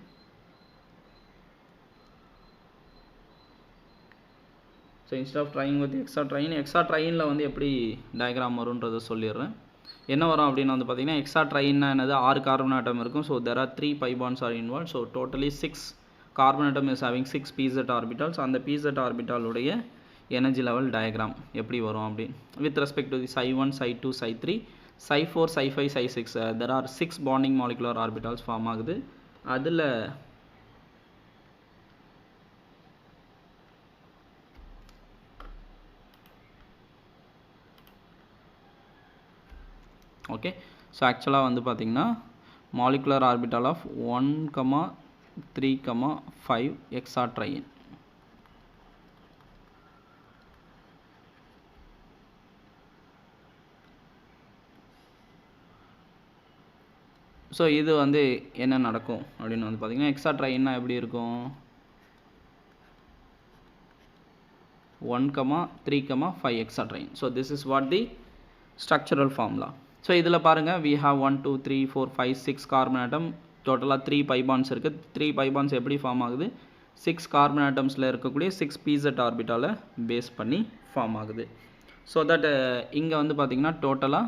so instead of trying with the hexatriene வந்து எப்படி diagram வரும்ன்றதை சொல்லிடுறேன். என்ன வரும் அப்படின்னு வந்து பார்த்தீங்கன்னா, hexatriene என்னது 6 carbon ஆட்டம் இருக்கும். So there are 3 pi bonds are involved. So totally 6 carbon atom is having 6 pz orbitals. அந்த pz orbital உடைய எனர்ஜி லெவல் டயக்ராம் எப்படி வரும் அப்படின்னு with respect to the psi1, psi2, psi3, psi4, psi5, psi6, there are 6 bonding molecular orbitals form ஆகுது. அதில் okay, so ஆக்சுவலாக வந்து பார்த்திங்கன்னா molecular orbital of 1,3,5 hexatriene. So இது வந்து என்ன நடக்கும் அப்படின்னு வந்து பார்த்திங்கன்னா, hexatriene எப்படி இருக்கும், 1,3,5 hexatriene. So this is what the structural formula. So இதில் பாருங்கள், we have 1 2 3 4 5 6 கார்பன் ஆட்டம், டோட்டலாக 3 pi bonds இருக்குது. 3 pi bonds எப்படி ஃபார்ம் ஆகுது, 6 கார்பன் ஆட்டம்ஸில் இருக்கக்கூடிய 6 pz ஆர்பிட்டாலை பேஸ் பண்ணி ஃபார்ம் ஆகுது. ஸோ தட் இங்கே வந்து பார்த்திங்கன்னா டோட்டலாக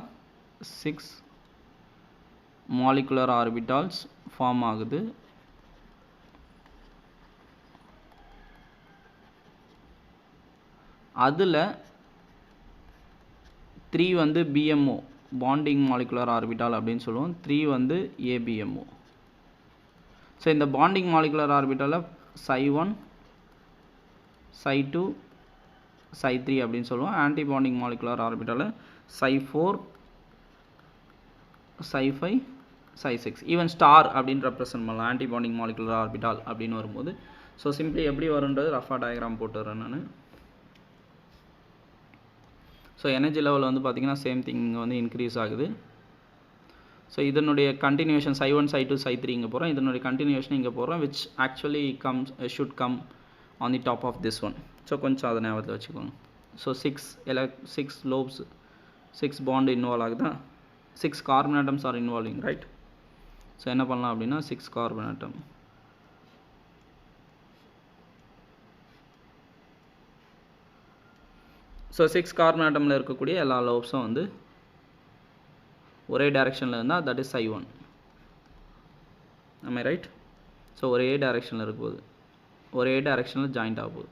6 மாலிகுலர் ஆர்பிட்டால்ஸ் ஃபார்ம் ஆகுது. அதில் 3 வந்து BMO பாண்டிங் மாலிகுலர் ஆர்பிட்டால் அப்படின்னு சொல்லுவோம், 3 வந்து ABMO. ஸோ இந்த பாண்டிங் மாலிகுலர் ஆர்பிட்டாலை psi1, psi2, psi3 அப்படின்னு சொல்லுவோம். ஆன்டி பாண்டிங் மாலிகுலர் ஆர்பிட்டாலை psi4, psi5, psi6, even star அப்படின்னு ரெப்ரசன்ட் பண்ணலாம் ஆன்டி பாண்டிங் மாலிகுலர் ஆர்பிட்டால் அப்படின்னு வரும்போது. ஸோ சிம்பிளி எப்படி வரும்ன்றது ரஃபாக டயக்ராம் போட்டுறேன் நான். ஸோ எனர்ஜி லெவல் வந்து பார்த்திங்கன்னா சேம் திங் இங்கே வந்து இன்க்ரீஸ் ஆகுது. ஸோ இதனுடைய கண்டினியூஷன் psi1, psi2, psi3 இங்கே போகிறோம், இதனுடைய கண்டினியூஷன் இங்கே போகிறோம், which actually should come on the top of this one. So கொஞ்சம் அதை ஞாபகத்தில் வச்சுக்கோங்க. ஸோ 6 லோப்ஸ், 6 பாண்ட் இன்வால்வ் ஆகுதா, 6 carbon atoms are involving, right? So என்ன பண்ணலாம் அப்படின்னா 6 கார்பன் ஆட்டம், ஸோ 6 கார்பன் ஆட்டமில் இருக்கக்கூடிய எல்லா லோப்ஸும் வந்து ஒரே டைரெக்ஷனில் இருந்தால் that is psi1. am I right? So ஒரே டைரெக்ஷனில் இருக்கும்போது ஒரே டைரெக்ஷனில் ஜாயிண்ட் ஆகுது.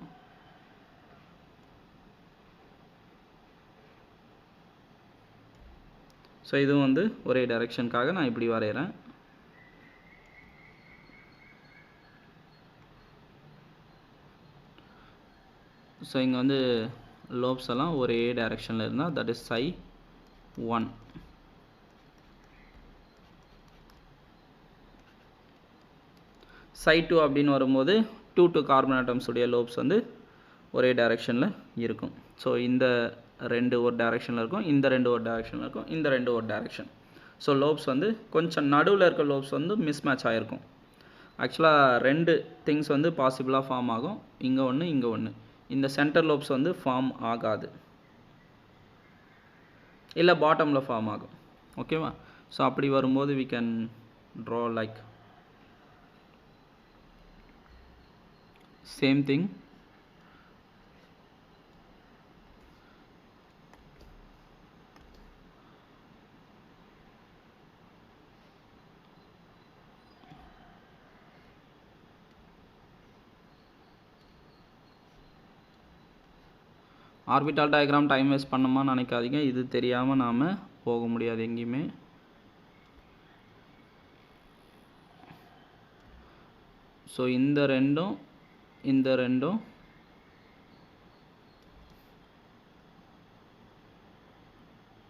ஸோ இதுவும் வந்து ஒரே டைரெக்ஷனுக்காக நான் இப்படி வரைகிறேன். ஸோ இங்கே வந்து லோப்ஸ் எல்லாம் ஒரே டைரெக்ஷனில் இருந்தால் தட் இஸ் psi1. psi2 அப்படின்னு வரும்போது 2 கார்பன் ஆட்டம்ஸ் உடைய லோப்ஸ் வந்து ஒரே டைரெக்ஷனில் இருக்கும். ஸோ இந்த 2 ஒரு டைரெக்ஷனில் இருக்கும், இந்த 2 ஒரு டைரெக்ஷனில் இருக்கும், இந்த 2 ஒரு டைரெக்ஷன். ஸோ லோப்ஸ் வந்து கொஞ்சம் நடுவில் இருக்க லோப்ஸ் வந்து மிஸ் மேட்ச் ஆகிருக்கும். ஆக்சுவலாக 2 திங்ஸ் வந்து பாசிபிளாக ஃபார்ம் ஆகும், இங்கே ஒன்று இங்கே ஒன்று. இந்த சென்டர் லோப்ஸ் வந்து ஃபார்ம் ஆகாது. இல்லை பாட்டமில் ஃபார்ம் ஆகும். ஓகேவா? ஸோ அப்படி வரும்போது we can draw like same thing. Orbital diagram time waste பண்ணோமான்னு நினைக்காதீங்க. இது தெரியாமல் நாம் போக முடியாது எங்கேயுமே. ஸோ இந்த ரெண்டும்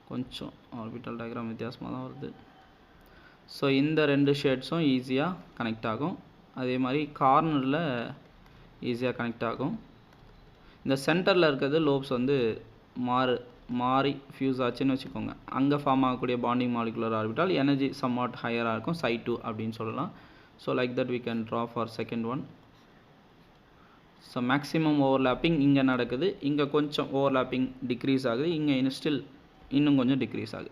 கொஞ்சம் ஆர்பிட்டால் டயக்ராம் வித்தியாசமாக தான் வருது. ஸோ இந்த 2 ஷேட்ஸும் ஈஸியாக கனெக்ட் ஆகும். அதே மாதிரி கார்னரில் ஈஸியாக கனெக்ட் ஆகும். இந்த சென்டரில் இருக்கிறது லோப்ஸ் வந்து மாறி ஃபியூஸ் ஆச்சுன்னு வச்சுக்கோங்க. அங்கே ஃபார்ம் ஆகக்கூடிய bonding molecular orbital energy somewhat ஹையராக இருக்கும், Psi2 அப்படின்னு சொல்லலாம். So like that we can draw for second one. So maximum overlapping இங்கே நடக்குது, இங்கே கொஞ்சம் ஓவர்லேப்பிங் டிக்ரீஸ் ஆகுது, இங்கே இன்னும் கொஞ்சம் டிக்ரீஸ் ஆகுது.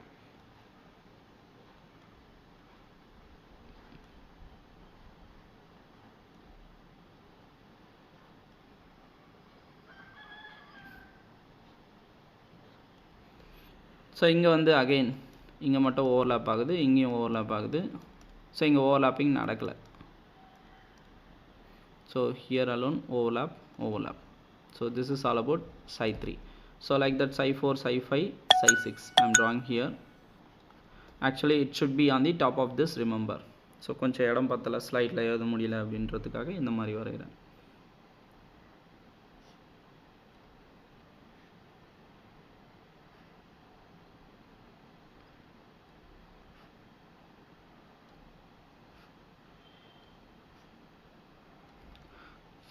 ஸோ இங்கே வந்து அகெயின் இங்கே மட்டும் ஓவர்லேப் ஆகுது, இங்கேயும் ஓவர்லேப் ஆகுது. ஸோ இங்கே ஓவர்லேப்பிங் நடக்கலை. So here alone overlap. So this is all about Psi3. So like that Psi4, Psi5, Psi6 I am drawing here. Actually it should be on the top of this, remember. So கொஞ்சம் இடம் பத்தலை, ஸ்லைடில் எழுத முடியல அப்படின்றதுக்காக இந்த மாதிரி வரைகிறேன்.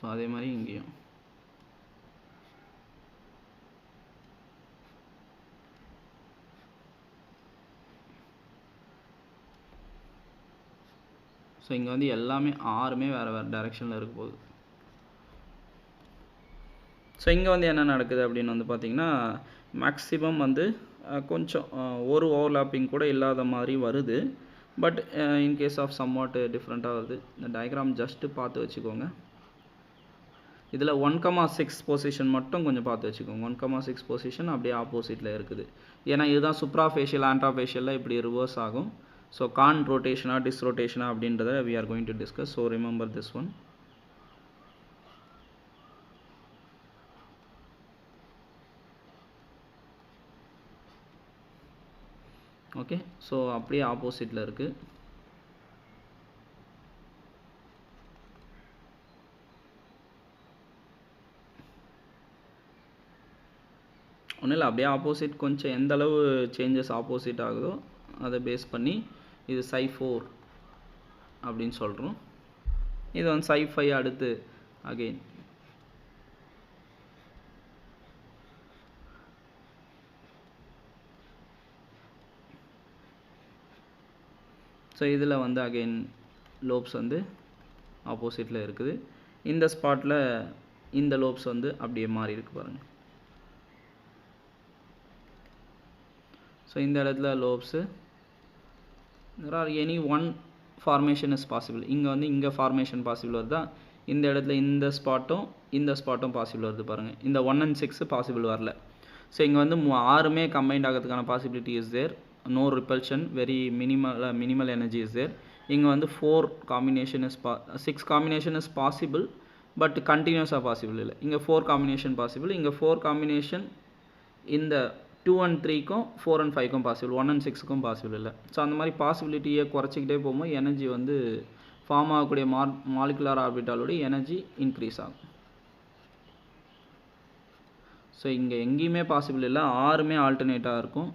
ஸோ அதே மாதிரி இங்கேயும் ஸோ இங்கே வந்து எல்லாமே 6மே வேறு டைரெக்ஷனில் இருக்க போகுது. ஸோ இங்கே வந்து என்ன நடக்குது அப்படின்னு வந்து பார்த்திங்கன்னா மேக்ஸிமம் வந்து கொஞ்சம் ஒரு ஓவர்லாப்பிங் கூட இல்லாத மாதிரி வருது. பட் இன்கேஸ் ஆஃப் சம்வாட் டிஃப்ரெண்ட்டாக வருது. இந்த டயக்ராம் ஜஸ்ட்டு பார்த்து வச்சுக்கோங்க. இதில் 1,6 பொசிஷன் மட்டும் கொஞ்சம் பார்த்து வச்சுக்கோங்க. 1,6 பொசிஷன் அப்படியே ஆப்போசிட்டில் இருக்குது. ஏன்னா இதுதான் சுப்ராஃபேஷியல் ஆண்ட்ராஃபேஷியலில் இப்படி ரிவர்ஸ் ஆகும். ஸோ கான் ரொட்டேஷனா டிஸ்ரொட்டேஷனா அப்படின்றத we are going to discuss. So remember this one. Okay, so அப்படியே ஆப்போசிட்டில் இருக்குது. ஒன்றும் இல்லை, அப்படியே ஆப்போசிட் கொஞ்சம் எந்த அளவு சேஞ்சஸ் ஆப்போசிட் ஆகுதோ அதை பேஸ் பண்ணி இது Psi4 அப்படின்னு சொல்கிறோம். இது வந்து Psi5 அடுத்து அகெயின். ஸோ இதில் வந்து அகெயின் லோப்ஸ் வந்து ஆப்போசிட்டில் இருக்குது. இந்த ஸ்பாட்டில் இந்த லோப்ஸ் வந்து அப்படியே மாறி இருக்கு பாருங்கள். ஸோ இந்த இடத்துல லோப்ஸு there are any one formation is possible. இங்கே வந்து இங்கே ஃபார்மேஷன் பாசிபிள் வருதா, இந்த இடத்துல இந்த ஸ்பாட்டும் பாசிபிள் வருது பாருங்கள். இந்த 1 and 6 பாசிபிள் வரல. ஸோ இங்கே வந்து 6மே கம்பைண்ட் ஆகிறதுக்கான possibility is there. No repulsion, very minimal energy is there. இங்கே வந்து 4 combination is 6 combination is possible, but கண்டினியூஸாக பாசிபிள் இல்லை. இங்கே 4 காம்பினேஷன் பாசிபிள். இங்கே 4 காம்பினேஷன் இந்த 2 and 3க்கும் 4 and 5க்கும் பாசிபிள், 1 and 6க்கும் பாசிபிள் இல்லை. ஸோ அந்த மாதிரி பாசிபிலிட்டியை குறைச்சிக்கிட்டே போகும்போது எனர்ஜி வந்து ஃபார்ம் ஆகக்கூடிய மாலிகுலர் ஆர்பிட்டாலோட எனர்ஜி இன்க்ரீஸ் ஆகும். ஸோ இங்கே எங்கேயுமே பாசிபிள் இல்லை, 6மே ஆல்டர்னேட்டாக இருக்கும்.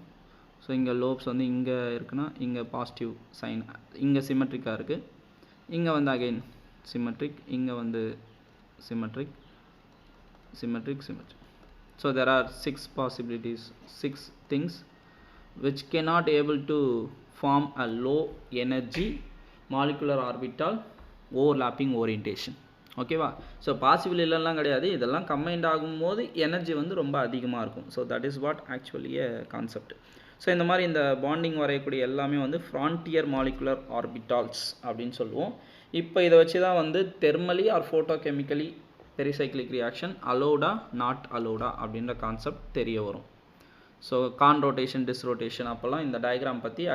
ஸோ இங்கே லோப்ஸ் வந்து இங்கே இருக்குன்னா இங்கே பாசிட்டிவ் சைன், இங்கே சிமெட்ரிக்காக இருக்குது. இங்கே வந்து அகெயின் சிமெட்ரிக், இங்கே வந்து symmetric. So there are 6 possibilities, 6 things which cannot able to form a low energy molecular orbital overlapping orientation. ஓகேவா? ஸோ பாசிபிள் இல்லைலாம் கிடையாது, இதெல்லாம் கம்பைண்ட் ஆகும்போது எனர்ஜி வந்து ரொம்ப அதிகமாக இருக்கும். So that is what actually a concept. So இந்த மாதிரி இந்த பாண்டிங் வரையக்கூடிய எல்லாமே வந்து ஃப்ரான்டியர் மாலிகுலர் ஆர்பிட்டால்ஸ் அப்படின்னு சொல்லுவோம். இப்போ இதை வச்சு தான் வந்து thermally or photochemically pericyclic reaction அலோடா நாட் அலோடா அப்படின்ற கான்செப்ட் தெரிய வரும். ஸோ கான் ரொட்டேஷன் டிஸ்ரோட்டேஷன் அப்போல்லாம் இந்த டயக்ராம் பற்றி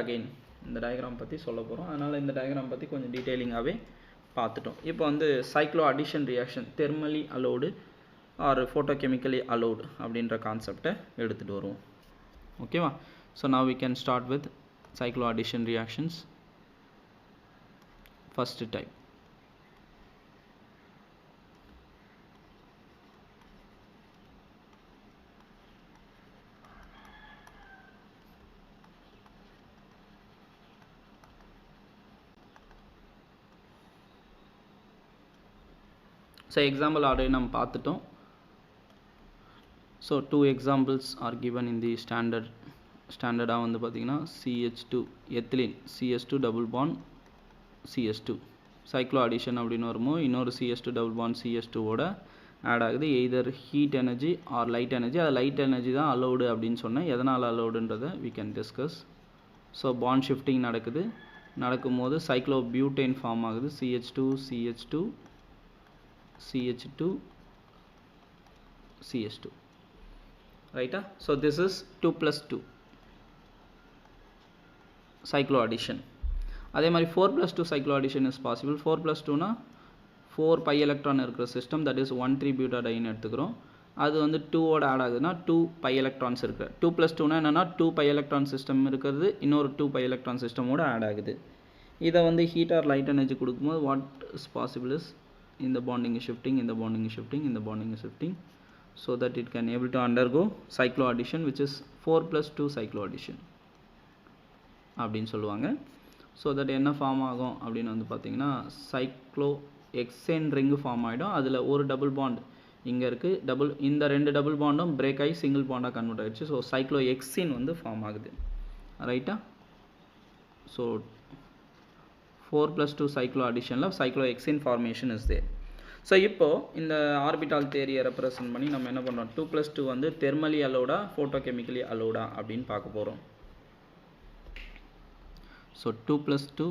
இந்த டயக்ராம் பற்றி சொல்ல போகிறோம். அதனால் இந்த டயக்ராம் பற்றி கொஞ்சம் டீட்டெயிலிங்காகவே பார்த்துட்டோம். இப்போ வந்து cyclo addition reaction thermally allowed or photochemically allowed அப்படின்ற கான்செப்டை எடுத்துகிட்டு வருவோம். ஓகேவா? So now we can start with cyclo addition reactions. First type. So example already நம்ம பார்த்துட்டோம். So two examples are given in the standard வந்து பார்த்தீங்கன்னா CH2 ethylene CS2 double bond CS2 cyclo addition அப்படின்னு வரும்போது இன்னொரு CS2 double bond CS2 ஓட add ஆகுது. either heat energy or light energy. அது light energy தான் allowed அப்படின்னு சொன்னேன். எதனால் allowedன்றதை we can discuss. so bond shifting நடக்கும்போது cyclobutane ஃபார்ம் ஆகுது. CH2 CH2 CH2 CH2 right. So this is 2 plus 2 cyclo addition. அதே மாதிரி 4 plus 2 cyclo addition is possible. 4 plus 2 னா 4 pi electron இருக்கிற சிஸ்டம், that is 1,3-butadiene எடுத்துக்கிறோம். அது வந்து 2 ஓட ஆட் ஆகுதுன்னா 2 pi electrons இருக்கு. 2 plus 2 னா என்னன்னா 2 pi electron சிஸ்டம் இருக்கிறது இன்னொரு 2 pi electron சிஸ்டமோட ஆட் ஆகுது. இதை வந்து ஹீட் ஆர் லைட் எனர்ஜி கொடுக்கும்போது what is possible is இந்த bonding is shifting, இந்த bonding is shifting, இந்த bonding is shifting, so that it can able to undergo cyclo addition, which is 4 plus 2 cyclo addition அப்படின்னு சொல்லுவாங்க. So that என்ன form ஆகும் அப்படின்னு வந்து பார்த்தீங்கன்னா சைக்ளோ எக்ஸேன் ரிங்கு ஃபார்ம் ஆகிடும். அதில் ஒரு டபுள் பாண்ட் இங்கே இருக்குது, இந்த ரெண்டு டபுள் பாண்டும் பிரேக் ஆகி சிங்கிள் பாண்டாக கன்வெர்ட் ஆகிடுச்சு. ஸோ சைக்ளோ எக்ஸின் வந்து ஃபார்ம் ஆகுது. ரைட்டா? So 4 plus 2 cyclo additionல cyclo hexene formation is there. So இப்போது இந்த ஆர்பிட்டால் தேரியை ரெப்ரசன்ட் பண்ணி நம்ம என்ன பண்ணுறோம், 2 plus 2 வந்து தெர்மலி அலோடா ஃபோட்டோகெமிக்கலி அலோடா அப்படின்னு பார்க்க போகிறோம். So 2 plus 2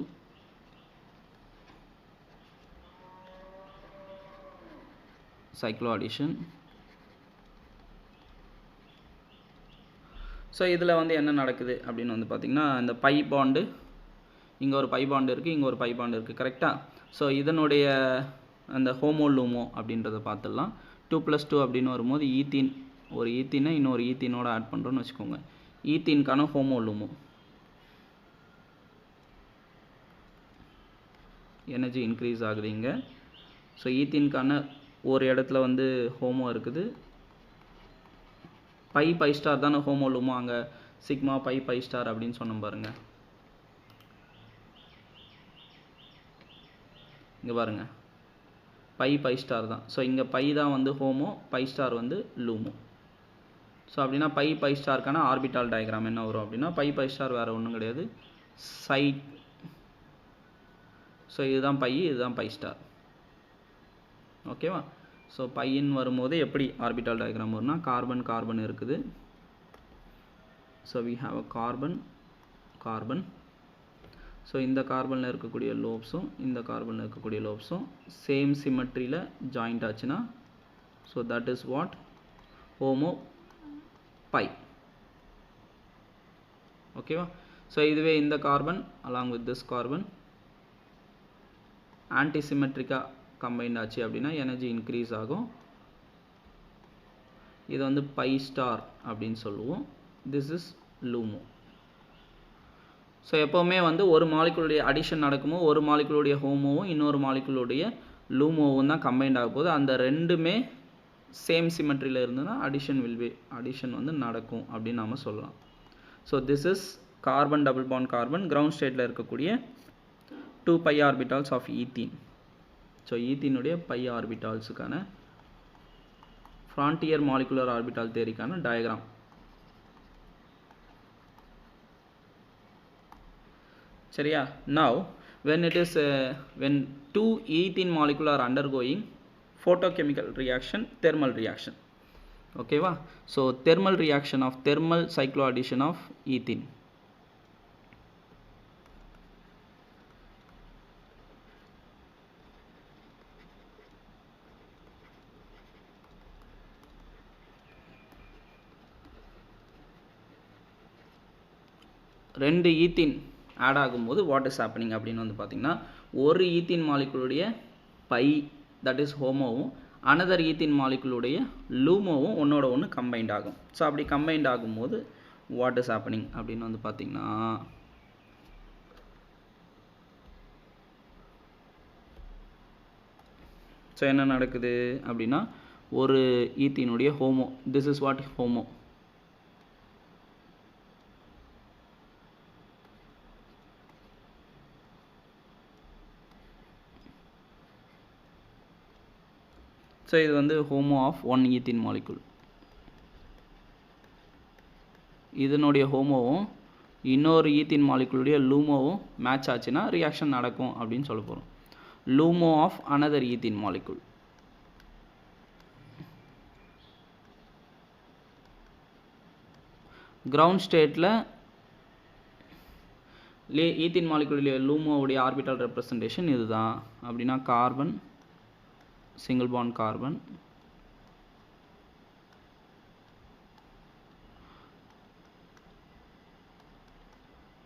cyclo addition. So இதில் வந்து என்ன நடக்குது அப்படின்னு வந்து பார்த்திங்கன்னா இந்த பை பாண்டு இங்கே ஒரு பை பாண்டு இருக்குது, இங்கே ஒரு பை பாண்டு இருக்குது. கரெக்டாக? ஸோ இதனுடைய அந்த ஹோமோலூமோ அப்படின்றத பார்த்துடலாம். 2 plus 2 அப்படின்னு வரும்போது ஈத்தீன், ஒரு ஈத்தீனை இன்னொரு ஈத்தீனோட ஆட் பண்ணுறோன்னு வச்சுக்கோங்க. ஈத்தீனுக்கான ஹோமோலூமோ எனர்ஜி இன்க்ரீஸ் ஆகுது இங்கே. ஸோ ஈத்தீனுக்கான ஒரு இடத்துல வந்து ஹோமோ இருக்குது. பை ஸ்டார் தானே ஹோமோலூமோ, அங்கே சிக்மா பை ஸ்டார் அப்படின்னு சொன்னோம் பாருங்கள். இங்கே பாருங்கள், பை ஸ்டார் தான். ஸோ இங்கே பை தான் வந்து ஹோமோ, பை ஸ்டார் வந்து லூமோ. ஸோ அப்படின்னா பை ஸ்டாருக்கான ஆர்பிட்டால் டயக்ராம் என்ன வரும் அப்படின்னா பை ஸ்டார் வேறு ஒன்றும் கிடையாது, சைட். ஸோ இதுதான் இதுதான் பை ஸ்டார். ஓகேவா? ஸோ பையின்னு வரும்போது எப்படி ஆர்பிட்டால் டயக்ராம் வரும்னா கார்பன் இருக்குது. So we have a carbon. So இந்த கார்பனில் இருக்கக்கூடிய லோப்ஸும் இந்த கார்பனில் இருக்கக்கூடிய லோப்ஸும் சேம் சிமெட்ரியில் ஜாயிண்ட் ஆச்சுன்னா so that is what HOMO pi. ஓகேவா? ஸோ இதுவே இந்த carbon along with this carbon ஆன்டிசிமெட்ரிக்காக கம்பைண்ட் ஆச்சு அப்படின்னா எனர்ஜி இன்க்ரீஸ் ஆகும். இது வந்து பை ஸ்டார் அப்படின்னு சொல்லுவோம். This is லூமோ. ஸோ எப்போவுமே வந்து ஒரு மாலிகுலுடைய அடிஷன் நடக்கும்போது ஒரு மாலிகுலுடைய ஹோமோவும் இன்னொரு மாலிகுலுடைய லூமோவும் தான் கம்பைண்ட் ஆக போகுது. அந்த ரெண்டுமே சேம் சிமெட்ரியில் இருந்ததுன்னா அடிஷன் வந்து நடக்கும் அப்படின்னு நாம் சொல்லலாம். So this is carbon double bond carbon ground ஸ்டேட்டில் இருக்கக்கூடிய 2 pi orbitals of ethene. So ஈத்தீனுடைய பை ஆர்பிட்டால்ஸுக்கான ஃப்ரான்டியர் மாலிகுலர் ஆர்பிட்டால் தேரிக்கான டயக்ராம். சரியா? now when it is when 2 ethene molecule are undergoing photochemical reaction, thermal reaction, ஓகேவா? So thermal reaction of thermal cyclo addition of ethene. ரெண்டு ethene add ஆகும்போது what is happening அப்படின்னு வந்து பார்த்தீங்கன்னா, ஒரு ethene மாலிகுலுடைய பை தட் இஸ் ஹோமோவும் another ethene மாலிகுலுடைய லூமோவும் ஒன்னோட ஒன்று கம்பைண்ட் ஆகும். ஸோ அப்படி கம்பைண்ட் ஆகும்போது வாட் இஸ் ஹேப்பனிங் அப்படின்னு வந்து பார்த்தீங்கன்னா, ஸோ என்ன நடக்குது அப்படின்னா, ஒரு ஈத்தீனுடைய HOMO, this is what HOMO. So இது வந்து HOMO of one ethene molecule. இதனுடைய ஹோமோவும் இன்னொரு ஈத்தீன் மாலிகுலுடைய லூமோவும் மேட்ச் ஆச்சுன்னா ரியாக்ஷன் நடக்கும் அப்படின்னு சொல்ல போகிறோம். LUMO of another ethene molecule. Ground ஸ்டேட்டில் ஈத்தீன் மாலிகுலுடைய லூமோவுடைய ஆர்பிட்டல் ரெப்ரசன்டேஷன் இதுதான். அப்படின்னா carbon, single bond carbon,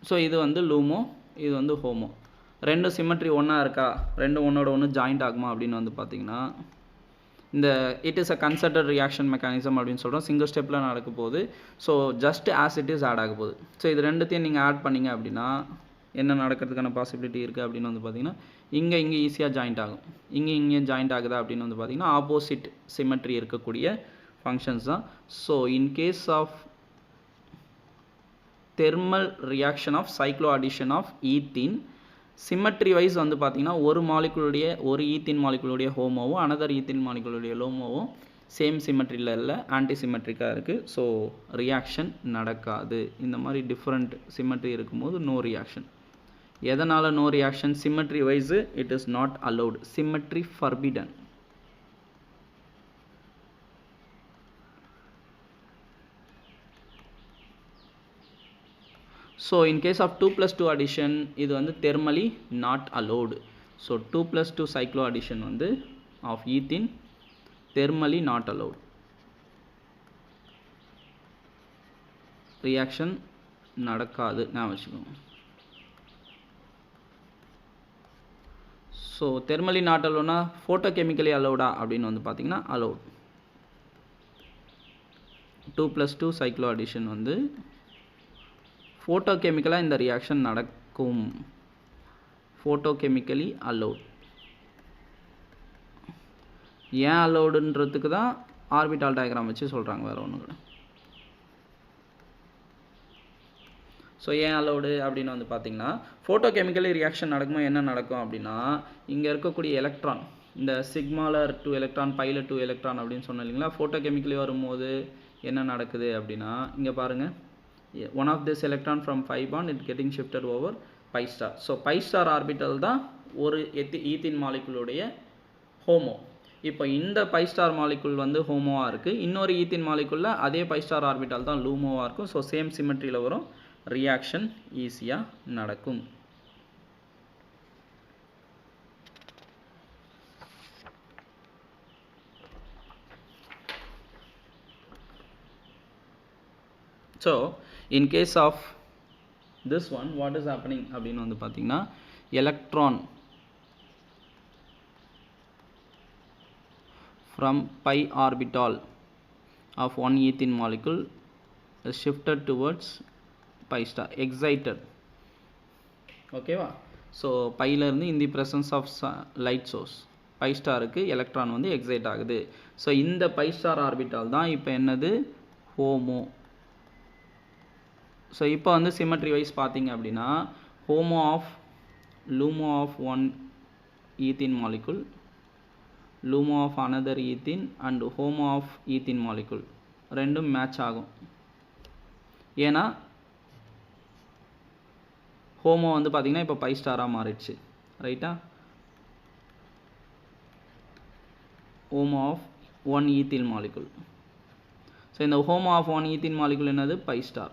so இது வந்து லூமோ, இது வந்து ஹோமோ. ரெண்டு சிமெட்ரி ஒன்றா இருக்கா, ரெண்டு ஒன்றோட ஒன்று ஜாயிண்ட் ஆகுமா அப்படின்னு வந்து பார்த்தீங்கன்னா, இந்த it is a concerted reaction mechanism அப்படின்னு சொல்கிறோம். சிங்கிள் ஸ்டெப்பில் நடக்க போகுது. So just as it is add ஆக போகுது. ஸோ இது ரெண்டுத்தையும் நீங்கள் ஆட் பண்ணிங்க அப்படின்னா என்ன நடக்கிறதுக்கான பாசிபிலிட்டி இருக்குது அப்படின்னு வந்து பார்த்தீங்கன்னா, இங்கே ஈஸியாக ஜாயிண்ட் ஆகும். இங்கே ஜாயிண்ட் ஆகுதா அப்படின்னு வந்து பார்த்தீங்கன்னா, ஆப்போசிட் சிமெட்ரி இருக்கக்கூடிய ஃபங்க்ஷன்ஸ் தான். So in case of thermal reaction of cyclo addition of ethene, symmetry wise வந்து பார்த்தீங்கன்னா, ஒரு ஈத்தீன் மாலிகுலுடைய ஹோமோவும் அனதர் ஈத்தீன் மாலிகுலுடைய லோமோவும் சேம் சிமெட்ரியில் இல்லை, ஆன்டி சிமெட்ரிக்காக இருக்குது. ஸோ ரியாக்ஷன் நடக்காது. இந்த மாதிரி டிஃப்ரெண்ட் சிமெட்ரி இருக்கும்போது நோ ரியாக்ஷன். எதனால் no reaction? Symmetry wise it is not allowed, symmetry forbidden. So in case of 2+2 addition இது வந்து thermally not allowed. So 2+2 cyclo addition வந்து of ethene thermally not allowed. Reaction நடக்காது, நான் வச்சுக்கோங்க. So thermally not அலோனா photochemically அலோடா அப்படின்னு வந்து பார்த்தீங்கன்னா அலோட். 2+2 சைக்ளோ அடிஷன் வந்து ஃபோட்டோ கெமிக்கலாக இந்த ரியாக்ஷன் நடக்கும். Photochemically allowed. ஏன் அலோடுன்றதுக்கு தான் ஆர்பிட்டால் டயக்ராம் வச்சு சொல்கிறாங்க, வேறு ஒன்றும் கிடையாது. ஸோ ஏன் அலோடு அப்படின்னு வந்து பார்த்தீங்கன்னா, ஃபோட்டோ கெமிக்கலி ரியாக்ஷன் நடக்கும்போது என்ன நடக்கும் அப்படின்னா, இங்கே இருக்கக்கூடிய எலக்ட்ரான், இந்த சிக்மாவில் 2 எலக்ட்ரான், பையில் 2 எலக்ட்ரான் அப்படின்னு சொன்னோம் இல்லைங்களா. ஃபோட்டோ கெமிக்கலி வரும்போது என்ன நடக்குது அப்படின்னா, இங்கே பாருங்கள், one of this electron from pi bond it getting shifted over pi star. So pi star orbital தான் ஒரு ஈத்தீன் மாலிகுலுடைய ஹோமோ. இப்போ இந்த pi star மாலிகுல் வந்து ஹோமோவாக இருக்குது. இன்னொரு ஈத்தீன் மாலிகுலில் அதே pi star ஆர்பிட்டால் தான் லூமோவாக இருக்கும். ஸோ சேம் சிமெட்ரியில் வரும், ரியாக்ஷன் ஈஸியாக நடக்கும். So in case of this one what is happening அப்படின்னு வந்து பார்த்தீங்கன்னா, electron from pi orbital of one ethene molecule is shifted towards pi star, excited. ஓகேவா? ஸோ பையிலேருந்து in the presence of light source pi ஸ்டாருக்கு electron வந்து excite ஆகுது. So இந்த pi star orbital தான் இப்போ என்னது, ஹோமோ. ஸோ இப்போ வந்து சிமெட்ரி வைஸ் பார்த்தீங்க அப்படின்னா, HOMO of LUMO of one ethene molecule, LUMO of another ethene and HOMO of ethene molecule ரெண்டும் மேட்ச் ஆகும். ஏன்னா ஹோமோ வந்து பார்த்தீங்கன்னா இப்போ பை ஸ்டாராக மாறிடுச்சு, ரைட்டா. HOMO of one ethene molecule. So இந்த HOMO of one ethene molecule என்னது பை ஸ்டார்.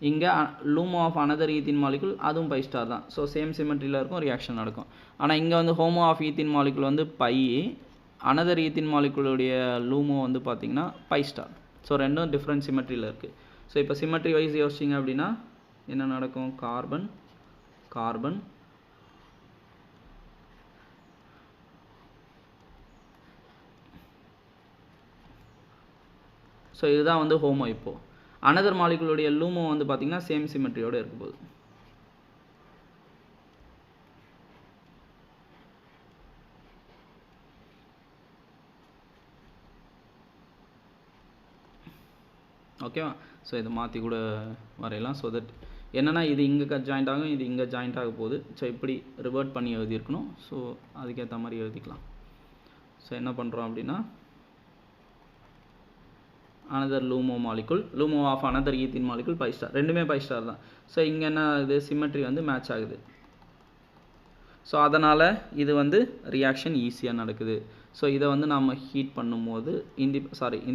இங்கே LUMO of another ethene molecule அதுவும் பை ஸ்டார் தான். ஸோ சேம் சிமெட்ரியில் இருக்கும், ரியாக்ஷன் நடக்கும். ஆனால் இங்கே வந்து HOMO ஆஃப் ஈத்தீன் மாலிகுல் வந்து பை, அனதர் ஈத்தீன் மாலிகுலுடைய LUMO வந்து பார்த்திங்கன்னா பை ஸ்டார். ஸோ ரெண்டும் டிஃப்ரெண்ட் சிமெட்ரியில் இருக்குது. ஸோ இப்போ சிமெட்ரி வைஸ் யோசிச்சிங்க அப்படின்னா என்ன நடக்கும், கார்பன் கார்பன் ஸோ இதுதான் வந்து HOMO. இப்போது அனதர் மாலிகுலுடைய LUMO வந்து பார்த்திங்கன்னா சேம் சிமெட்ரியோடு இருக்க போகுது. ஓகேவா? ஸோ இதை மாற்றி கூட வரையலாம். ஸோ தட் என்னென்னா இது இங்கே ஜாயிண்ட் ஆகும், இது இங்கே ஜாயிண்ட் ஆக போகுது. ஸோ இப்படி ரிவர்ட் பண்ணி எழுதியிருக்கணும். ஸோ அதுக்கேற்ற மாதிரி எழுதிக்கலாம். ஸோ என்ன பண்ணுறோம் அப்படின்னா another LUMO molecule, LUMO of another ethene molecule pi star, ரெண்டுமே பை ஸ்டார் தான். ஸோ இங்கே என்ன இது சிமெட்ரி வந்து மேட்ச் ஆகுது. ஸோ அதனால் இது வந்து ரியாக்ஷன் ஈஸியாக நடக்குது. ஸோ இதை வந்து நம்ம ஹீட் பண்ணும்போது in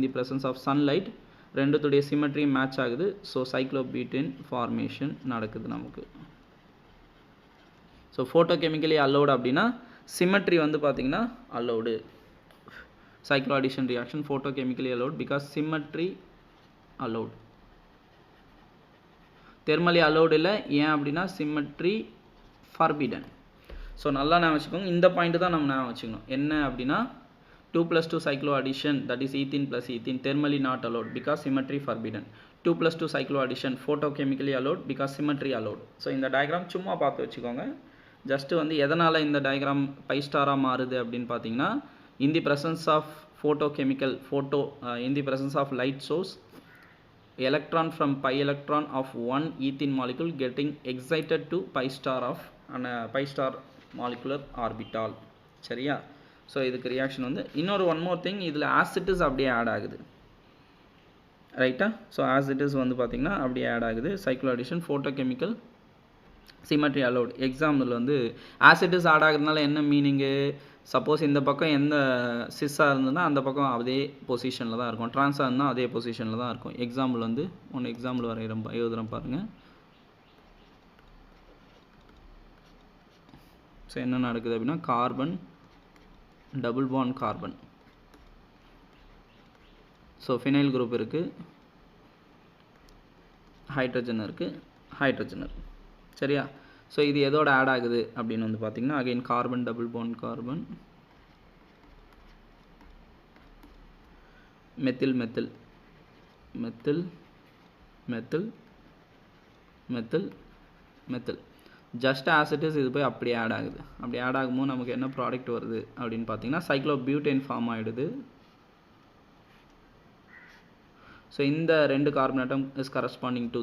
the presence of sunlight ரெண்டுத்துடைய சிமெட்ரி மேட்ச் ஆகுது. ஸோ சைக்ளோபியூட்டேன் ஃபார்மேஷன் நடக்குது நமக்கு. ஸோ ஃபோட்டோகெமிக்கலி அலோடு அப்படின்னா சிமெட்ரி வந்து பார்த்திங்கன்னா allowed. cycloaddition reaction photochemically allowed because symmetry allowed. thermally allowed இல்லை, ஏன் அப்படின்னா symmetry forbidden. ஸோ நல்லா நான் வச்சுக்கோங்க, இந்த பாயிண்ட் தான் நம்ம நான் வச்சுக்கணும். என்ன அப்படின்னா 2+2 cycloaddition, that is ethene plus ethene, thermally not allowed because symmetry forbidden. 2+2 cycloaddition photochemically allowed because symmetry allowed. So இந்த டயக்ராம் சும்மா பார்த்து வச்சுக்கோங்க. ஜஸ்ட்டு வந்து எதனால் இந்த டயக்ராம் பை ஸ்டாராக மாறுது அப்படின்னு பார்த்தீங்கன்னா in the presence of photochemical in the presence of light source, electron from pi electron of one ethene molecule getting excited to pi star of pi star molecular orbital. சரியா? So இதுக்கு reaction வந்து இன்னொரு one more thing, இதில் as it is அப்படியே add ஆகுது. ரைட்டா? So as it is வந்து பார்த்திங்கன்னா அப்படியே ஆட் ஆகுது. சைக்ளோஅடிஷன் ஃபோட்டோகெமிக்கல் சிமெட்ரி அலோட். எக்ஸாம்பிள் வந்து ஆசிட்டிஸ் ஆட் ஆகுறதுனால என்ன மீனிங்கு, சப்போஸ் இந்த பக்கம் எந்த சிஸ்ஸாக இருந்ததுன்னா அந்த பக்கம் அதே பொசிஷனில் தான் இருக்கும், ட்ரான்ஸாக இருந்தால் அதே பொசிஷனில் தான் இருக்கும். எக்ஸாம்பிள் வந்து ஒன்று எக்ஸாம்பிள் எழுதுகிறேன் பாருங்கள். ஸோ என்ன நடக்குது அப்படின்னா carbon double bond carbon. So phenyl group இருக்குது, ஹைட்ரஜன் இருக்குது, ஹைட்ரஜன் இருக்குது. சரியா? ஸோ இது எதோட ஆட் ஆகுது அப்படின்னு வந்து பார்த்திங்கன்னா again carbon double bond carbon, methyl methyl methyl methyl methyl methyl, just as it is இது போய் அப்படியே ஆட் ஆகுது. அப்படி ஆட் ஆகும்போது நமக்கு என்ன ப்ராடக்ட் வருது அப்படின்னு பார்த்தீங்கன்னா சைக்ளோபியூட்டேன் ஃபார்ம் ஆகிடுது. ஸோ இந்த ரெண்டு carbon atom is corresponding to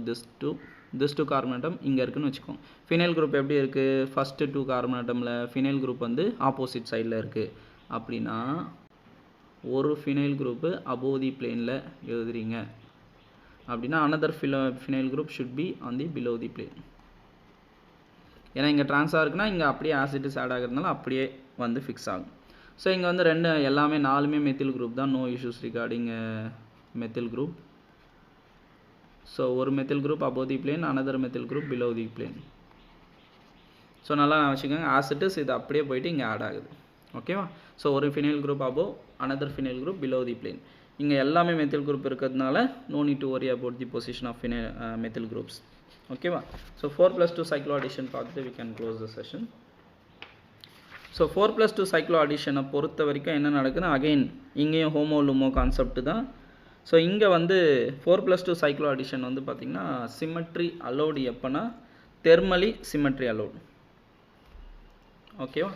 this two carbon atom இங்கே இருக்குன்னு வச்சுக்கோங்க. ஃபினைல் குரூப் எப்படி இருக்குது, ஃபஸ்ட்டு 2 கார்பன் ஆட்டமில் ஃபினைல் குரூப் வந்து ஆப்போசிட் சைடில் இருக்குது. அப்படின்னா ஒரு ஃபினைல் குரூப்பு அபோவ் தி பிளேனில் எழுதுறீங்க அப்படின்னா another phenyl group should be on the below the plane. ஏன்னா இங்கே ட்ரான்ஸாக இருக்குன்னா இங்கே அப்படியே ஆசிட்டிஸ் ஆட் ஆகிறதுனால அப்படியே வந்து ஃபிக்ஸ் ஆகும். ஸோ இங்கே வந்து எல்லாமே 4மே மெத்தில் குரூப் தான். No issues regarding methyl group. So ஒரு methyl group above the plane, another methyl group below the plane. So நல்லா வச்சுக்கோங்க, ஆசிட்டிஸ் இது அப்படியே போயிட்டு இங்கே ஆட் ஆகுது. ஓகேவா? ஸோ ஒரு phenyl group above, another phenyl group below the plane. இங்கே எல்லாமே மெத்தில் குரூப் இருக்கிறதுனால no need to worry about the position of methyl groups. ஓகேவா? ஸோ 4+2 cycloaddition பார்த்துட்டு we can close the session. So 4+2 cycloaddition பொறுத்த வரைக்கும் என்ன நடக்குதுன்னா அகெயின் இங்கேயும் ஹோமோ லுமோ கான்செப்ட் தான். ஸோ இங்கே வந்து 4+2 cycloaddition வந்து பார்த்திங்கன்னா சிமெட்ரி அலோடு எப்போனா தெர்மலி சிமெட்ரி அலோடு. ஓகேவா?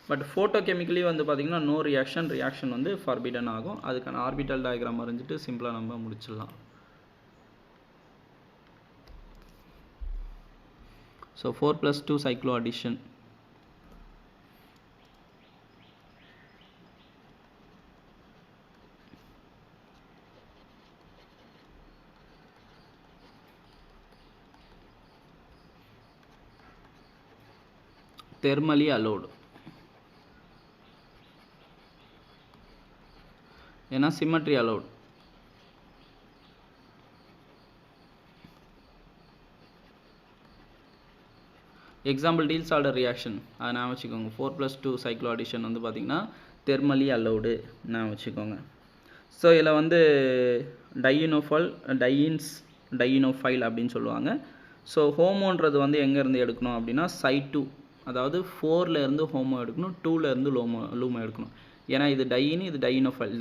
பட் ஃபோட்டோகெமிக்கலி வந்து பார்த்திங்கன்னா நோ ரியாக்ஷன் வந்து ஃபர்பிடன் ஆகும். அதுக்கான ஆர்பிட்டல் டயக்ராம் வரைஞ்சிட்டு சிம்பிளாக நம்ம முடிச்சிடலாம். So 4+2 cycloaddition thermally allowed. ஏன்னா symmetry allowed. Example Diels Alder reaction அதை நான் வச்சுக்கோங்க. 4+2 சைக்ளோ அடிஷன் வந்து பார்த்திங்கன்னா தெர்மலி அலௌடு நான் வச்சுக்கோங்க. ஸோ இதில் வந்து டையினோஃபைல் அப்படின்னு சொல்லுவாங்க. ஸோ ஹோமோன்றது வந்து எங்கேருந்து எடுக்கணும் அப்படின்னா சைட் 2, அதாவது 4லேருந்து ஹோமோ எடுக்கணும், 2லேருந்து லூமோ எடுக்கணும். ஏன்னா இது டையின், இது டையினோஃபைல்.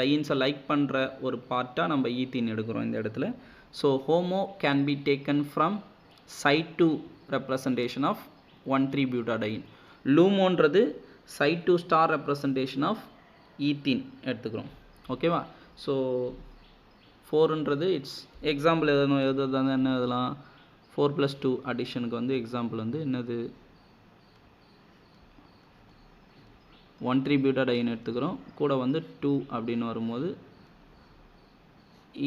டையின்ஸை லைக் பண்ணுற ஒரு பார்ட்டாக நம்ம ஈத்தீன் எடுக்கிறோம் இந்த இடத்துல. So HOMO can be taken from psi 2 representation of 1,3-butadiene. லூமோன்றது psi 2 star representation of ethene எடுத்துக்கிறோம். ஓகேவா? ஸோ 4ன்றது இட்ஸ் எக்ஸாம்பிள் எதுதான் என்ன இதெல்லாம் 4+2 அடிஷனுக்கு வந்து எக்ஸாம்பிள் வந்து என்னது 1,3-butadiene எடுத்துக்கிறோம். கூட வந்து 2 அப்படின்னு வரும்போது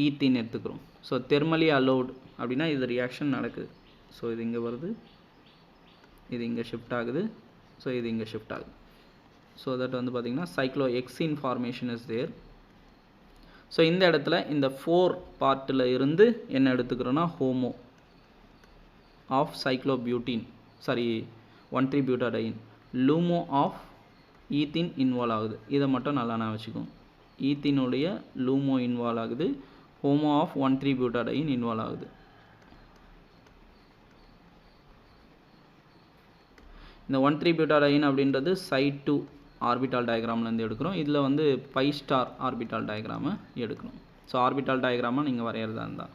ஈத்தீன் எடுத்துக்கிறோம். ஸோ தெர்மலி அலௌட் அப்படின்னா இது ரியாக்ஷன் நடக்குது. ஸோ இது இங்கே வருது, இது இங்கே ஷிஃப்ட் ஆகுது, ஸோ இது இங்கே ஷிஃப்ட் ஆகுது. ஸோ தட் வந்து பார்த்திங்கன்னா cyclohexene formation is there. So இந்த இடத்துல இந்த 4 பார்ட்டில் இருந்து என்ன எடுத்துக்கிறோன்னா HOMO of cyclobutene, sorry 1,3-butadiene, LUMO of ethene involve ஆகுது. இதை மட்டும் நல்லா நான் வச்சுக்கோம். ஈத்தீனுடைய லூமோ இன்வால்வ் ஆகுது, ஹோமோ ஆஃப் 1,3-butadiene இன்வால்வ் ஆகுது. இந்த 1,3-butadiene அப்படின்றது சைட் 2 ஆர்பிட்டால் டயக்ராம்லேருந்து எடுக்கிறோம். இதில் வந்து பை ஸ்டார் ஆர்பிட்டால் டயக்ராமை எடுக்கணும். ஸோ ஆர்பிட்டால் டயக்ராமை நீங்கள் வரைகிறதா இருந்தால்,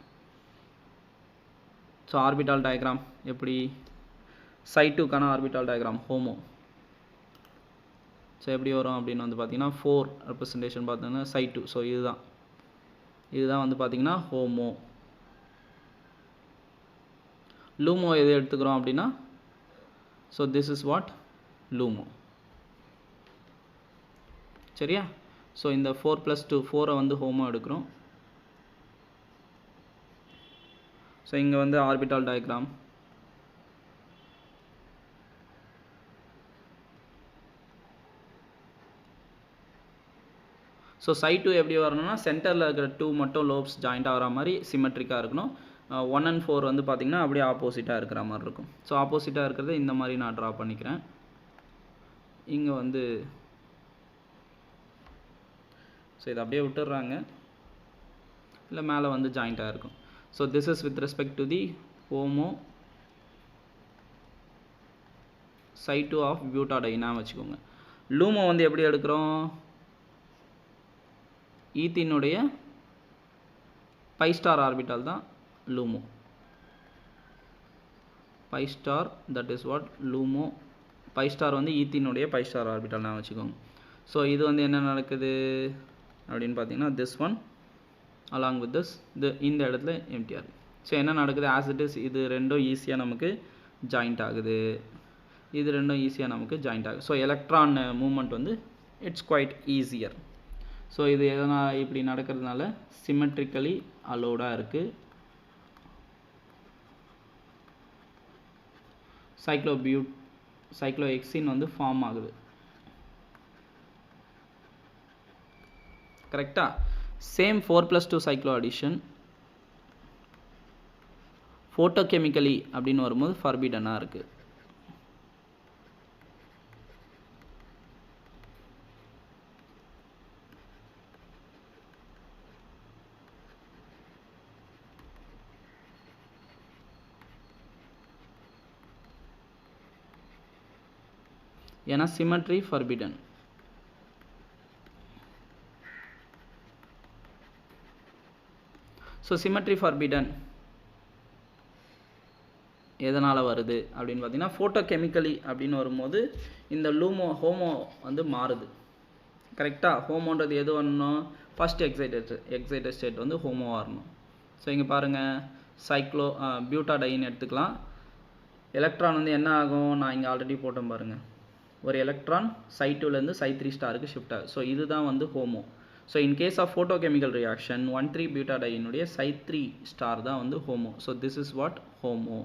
ஸோ ஆர்பிட்டால் டயக்ராம் எப்படி சைட் 2க்கான ஆர்பிட்டால் டயக்ராம் ஹோமோ. ஸோ எப்படி வரும் அப்படின்னு வந்து பார்த்தீங்கன்னா 4 ரெப்ரசன்டேஷன் பார்த்தீங்கன்னா சைட் 2. ஸோ இதுதான் வந்து பார்த்தீங்கன்னா ஹோமோ. லூமோ எது எடுத்துக்கிறோம் அப்படின்னா ஸோ திஸ் இஸ் வாட் லூமோ. சரியா? ஸோ இந்த 4+2 4 வந்து ஹோமோ எடுக்கிறோம். ஸோ இங்கே வந்து ஆர்பிட்டால் டயக்ராம், ஸோ சைட் 2 எப்படி வரணும்னா சென்டரில் இருக்கிற 2 மட்டும் லோப்ஸ் ஜாயிண்ட் ஆகிற மாதிரி சிமெட்ரிக்காக இருக்கணும். 1 and 4 வந்து பார்த்திங்கன்னா அப்படியே ஆப்போசிட்டாக இருக்கிற மாதிரி இருக்கும். ஸோ ஆப்போசிட்டாக இருக்கிறத இந்த மாதிரி நான் ட்ரா பண்ணிக்கிறேன். இங்கே வந்து ஸோ இதை அப்படியே விட்டுடுறாங்க, இல்லை மேலே வந்து ஜாயிண்ட்டாக இருக்கும். So this is with respect to the HOMO psi 2 of பியூட்டாடைனா வச்சுக்கோங்க. லூமோ வந்து எப்படி எடுக்கிறோம், ஈத்தீனுடைய பை ஸ்டார் ஆர்பிட்டால் தான் LUMO. Pi star that is what LUMO. Pi star வந்து ஈத்தீனுடைய பை ஸ்டார் ஆர்பிட்டால் நான் வச்சுக்கோங்க. ஸோ இது வந்து என்ன நடக்குது அப்படின்னு பார்த்தீங்கன்னா this one along with this இந்த இடத்துல எம்டிஆர். ஸோ என்ன நடக்குது ஆஸ் இட் இஸ், இது ரெண்டும் ஈஸியாக நமக்கு ஜாயிண்ட் ஆகுது, இது ரெண்டும் ஈஸியாக நமக்கு ஜாயிண்ட் ஆகுது. ஸோ எலக்ட்ரான் மூமெண்ட் வந்து இட்ஸ் குவைட் ஈஸியர். ஸோ இது எதனால் இப்படி நடக்கிறதுனால சிமெட்ரிக்கலி அலோடாக இருக்குது. சைக்ளோஹெக்சீன் வந்து ஃபார்ம் ஆகுது. கரெக்டாக? சேம் 4+2 சைக்ளோ அடிஷன் ஃபோட்டோகெமிக்கலி அப்படின்னு வரும்போது ஃபர்பிடனாக இருக்குது. ஏன்னா symmetry forbidden. So symmetry forbidden எதனால் வருது அப்படின்னு பார்த்தீங்கன்னா ஃபோட்டோகெமிக்கலி அப்படின்னு வரும்போது இந்த ஹோமோ வந்து மாறுது. கரெக்டாக? ஹோமோன்றது எது வரணும், ஃபஸ்ட் எக்ஸைட்டட் ஸ்டேட் வந்து ஹோமோ வரணும். ஸோ இங்கே பாருங்கள் பியூட்டாடைன் எடுத்துக்கலாம். எலக்ட்ரான் வந்து என்ன ஆகும், நான் இங்கே ஆல்ரெடி போட்டேன் பாருங்கள், ஒரு எலக்ட்ரான் சைட் 2லேருந்து சைட் 3 ஸ்டாருக்கு ஷிஃப்ட் ஆகுது. ஸோ இதுதான் வந்து HOMO. So in case of photochemical reaction 1,3-butadieனுடைய சைட் 3 ஸ்டார் தான் வந்து HOMO. So this is what HOMO.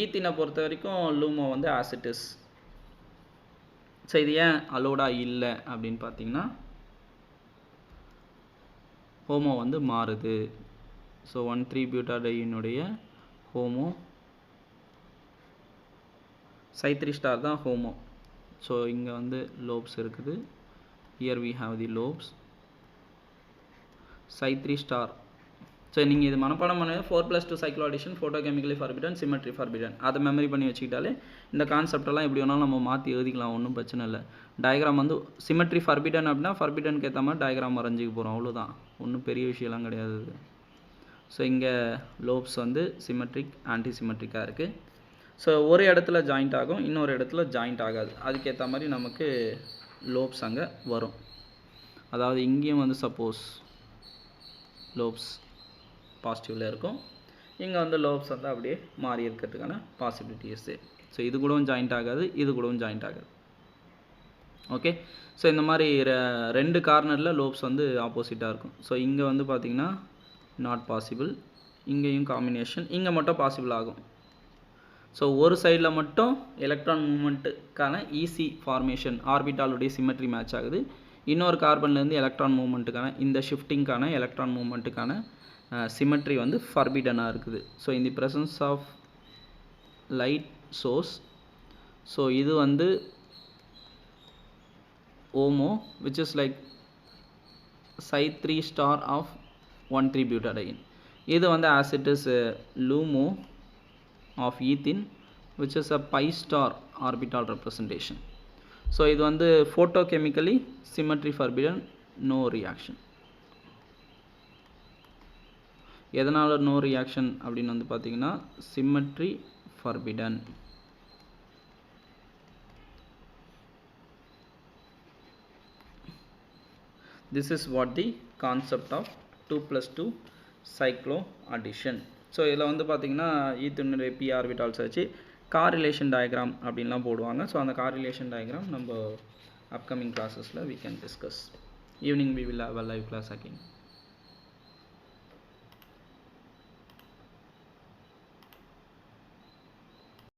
ஈத்தீனை பொறுத்த வரைக்கும் லூமோ வந்து ஆசிட்டிஸ். ஸோ இது ஏன் அலோடாக இல்லை அப்படின்னு பார்த்தீங்கன்னா ஹோமோ வந்து மாறுது. ஸோ 1,3-butadieனுடைய ஹோமோ, psi 3 star தான் ஹோமோ. ஸோ இங்கே வந்து லோப்ஸ் இருக்குது. Here we have the lobes. psi 3 star. So நீங்கள் இது மனப்பாடம் பண்ண 4+2 cyclo addition, photochemically forbidden, symmetry forbidden, அதை மெமரி பண்ணி வச்சுக்கிட்டாலே இந்த கான்செப்டெல்லாம் எப்படி வேணாலும் நம்ம மாற்றி எழுதிக்கலாம், ஒன்றும் பிரச்சனை இல்லை. டயக்ராம் வந்து சிமெட்ரி ஃபர்பிடன் அப்படின்னா ஃபர்பிடனுக்கு ஏற்ற மாதிரி டயக்ராம் வரைஞ்சிக்க போகிறோம், அவ்வளோதான், ஒன்றும் பெரிய விஷயம்லாம் கிடையாது. ஸோ இங்கே லோப்ஸ் வந்து சிமெட்ரிக் ஆன்டி சிமெட்ரிக்காக இருக்குது. ஸோ ஒரு இடத்துல ஜாயிண்ட் ஆகும், இன்னொரு இடத்துல ஜாயிண்ட் ஆகாது, அதுக்கேற்ற மாதிரி நமக்கு லோப்ஸ் அங்கே வரும். அதாவது இங்கேயும் வந்து சப்போஸ் லோப்ஸ் பாசிட்டிவில் இருக்கும், இங்கே வந்து லோப்ஸ் வந்து அப்படியே மாறி இருக்கிறதுக்கான பாசிபிலிட்டிஸு. ஸோ இது கூடவும் ஜாயிண்ட் ஆகாது, இது கூடவும் ஜாயிண்ட் ஆகாது. ஓகே, ஸோ இந்த மாதிரி ரெண்டு கார்னரில் லோப்ஸ் வந்து ஆப்போசிட்டாக இருக்கும். ஸோ இங்கே வந்து பார்த்திங்கன்னா நாட் பாசிபிள், இங்கேயும் காம்பினேஷன், இங்கே மட்டும் பாசிபிள் ஆகும். ஸோ ஒரு சைடில் மட்டும் எலக்ட்ரான் மூமெண்ட்டுக்கான ஈஸி ஃபார்மேஷன், ஆர்பிட்டாலுடைய சிமெட்ரி மேட்ச் ஆகுது. இன்னொரு கார்பன்லேருந்து எலக்ட்ரான் மூமெண்ட்டுக்கான இந்த ஷிஃப்டிங்கான எலக்ட்ரான் மூமெண்ட்டுக்கான சிமெட்ரி வந்து ஃபர்பிடனாக இருக்குது. So in the presence of light source, so இது வந்து ஓமோ which is like psi 3 star of 1,3-butadiene. இது வந்து as it is LUMO of ethene which is a pi star orbital representation. So இது வந்து photochemically symmetry forbidden, no reaction. எதனால் no reaction அப்படின்னு வந்து பார்த்தீங்கன்னா symmetry forbidden. This is what the concept of 2+2 cyclo addition. So இதில் வந்து பார்த்தீங்கன்னா ஈத்தனுடைய p ஆர்பிட்டால்ஸ் வச்சு காரிலேஷன் டயக்ராம் அப்படின்லாம் போடுவாங்க. ஸோ அந்த காரிலேஷன் டயக்ராம் நம்ம அப்கமிங் கிளாஸஸில் we can discuss. Evening we will have a live class again.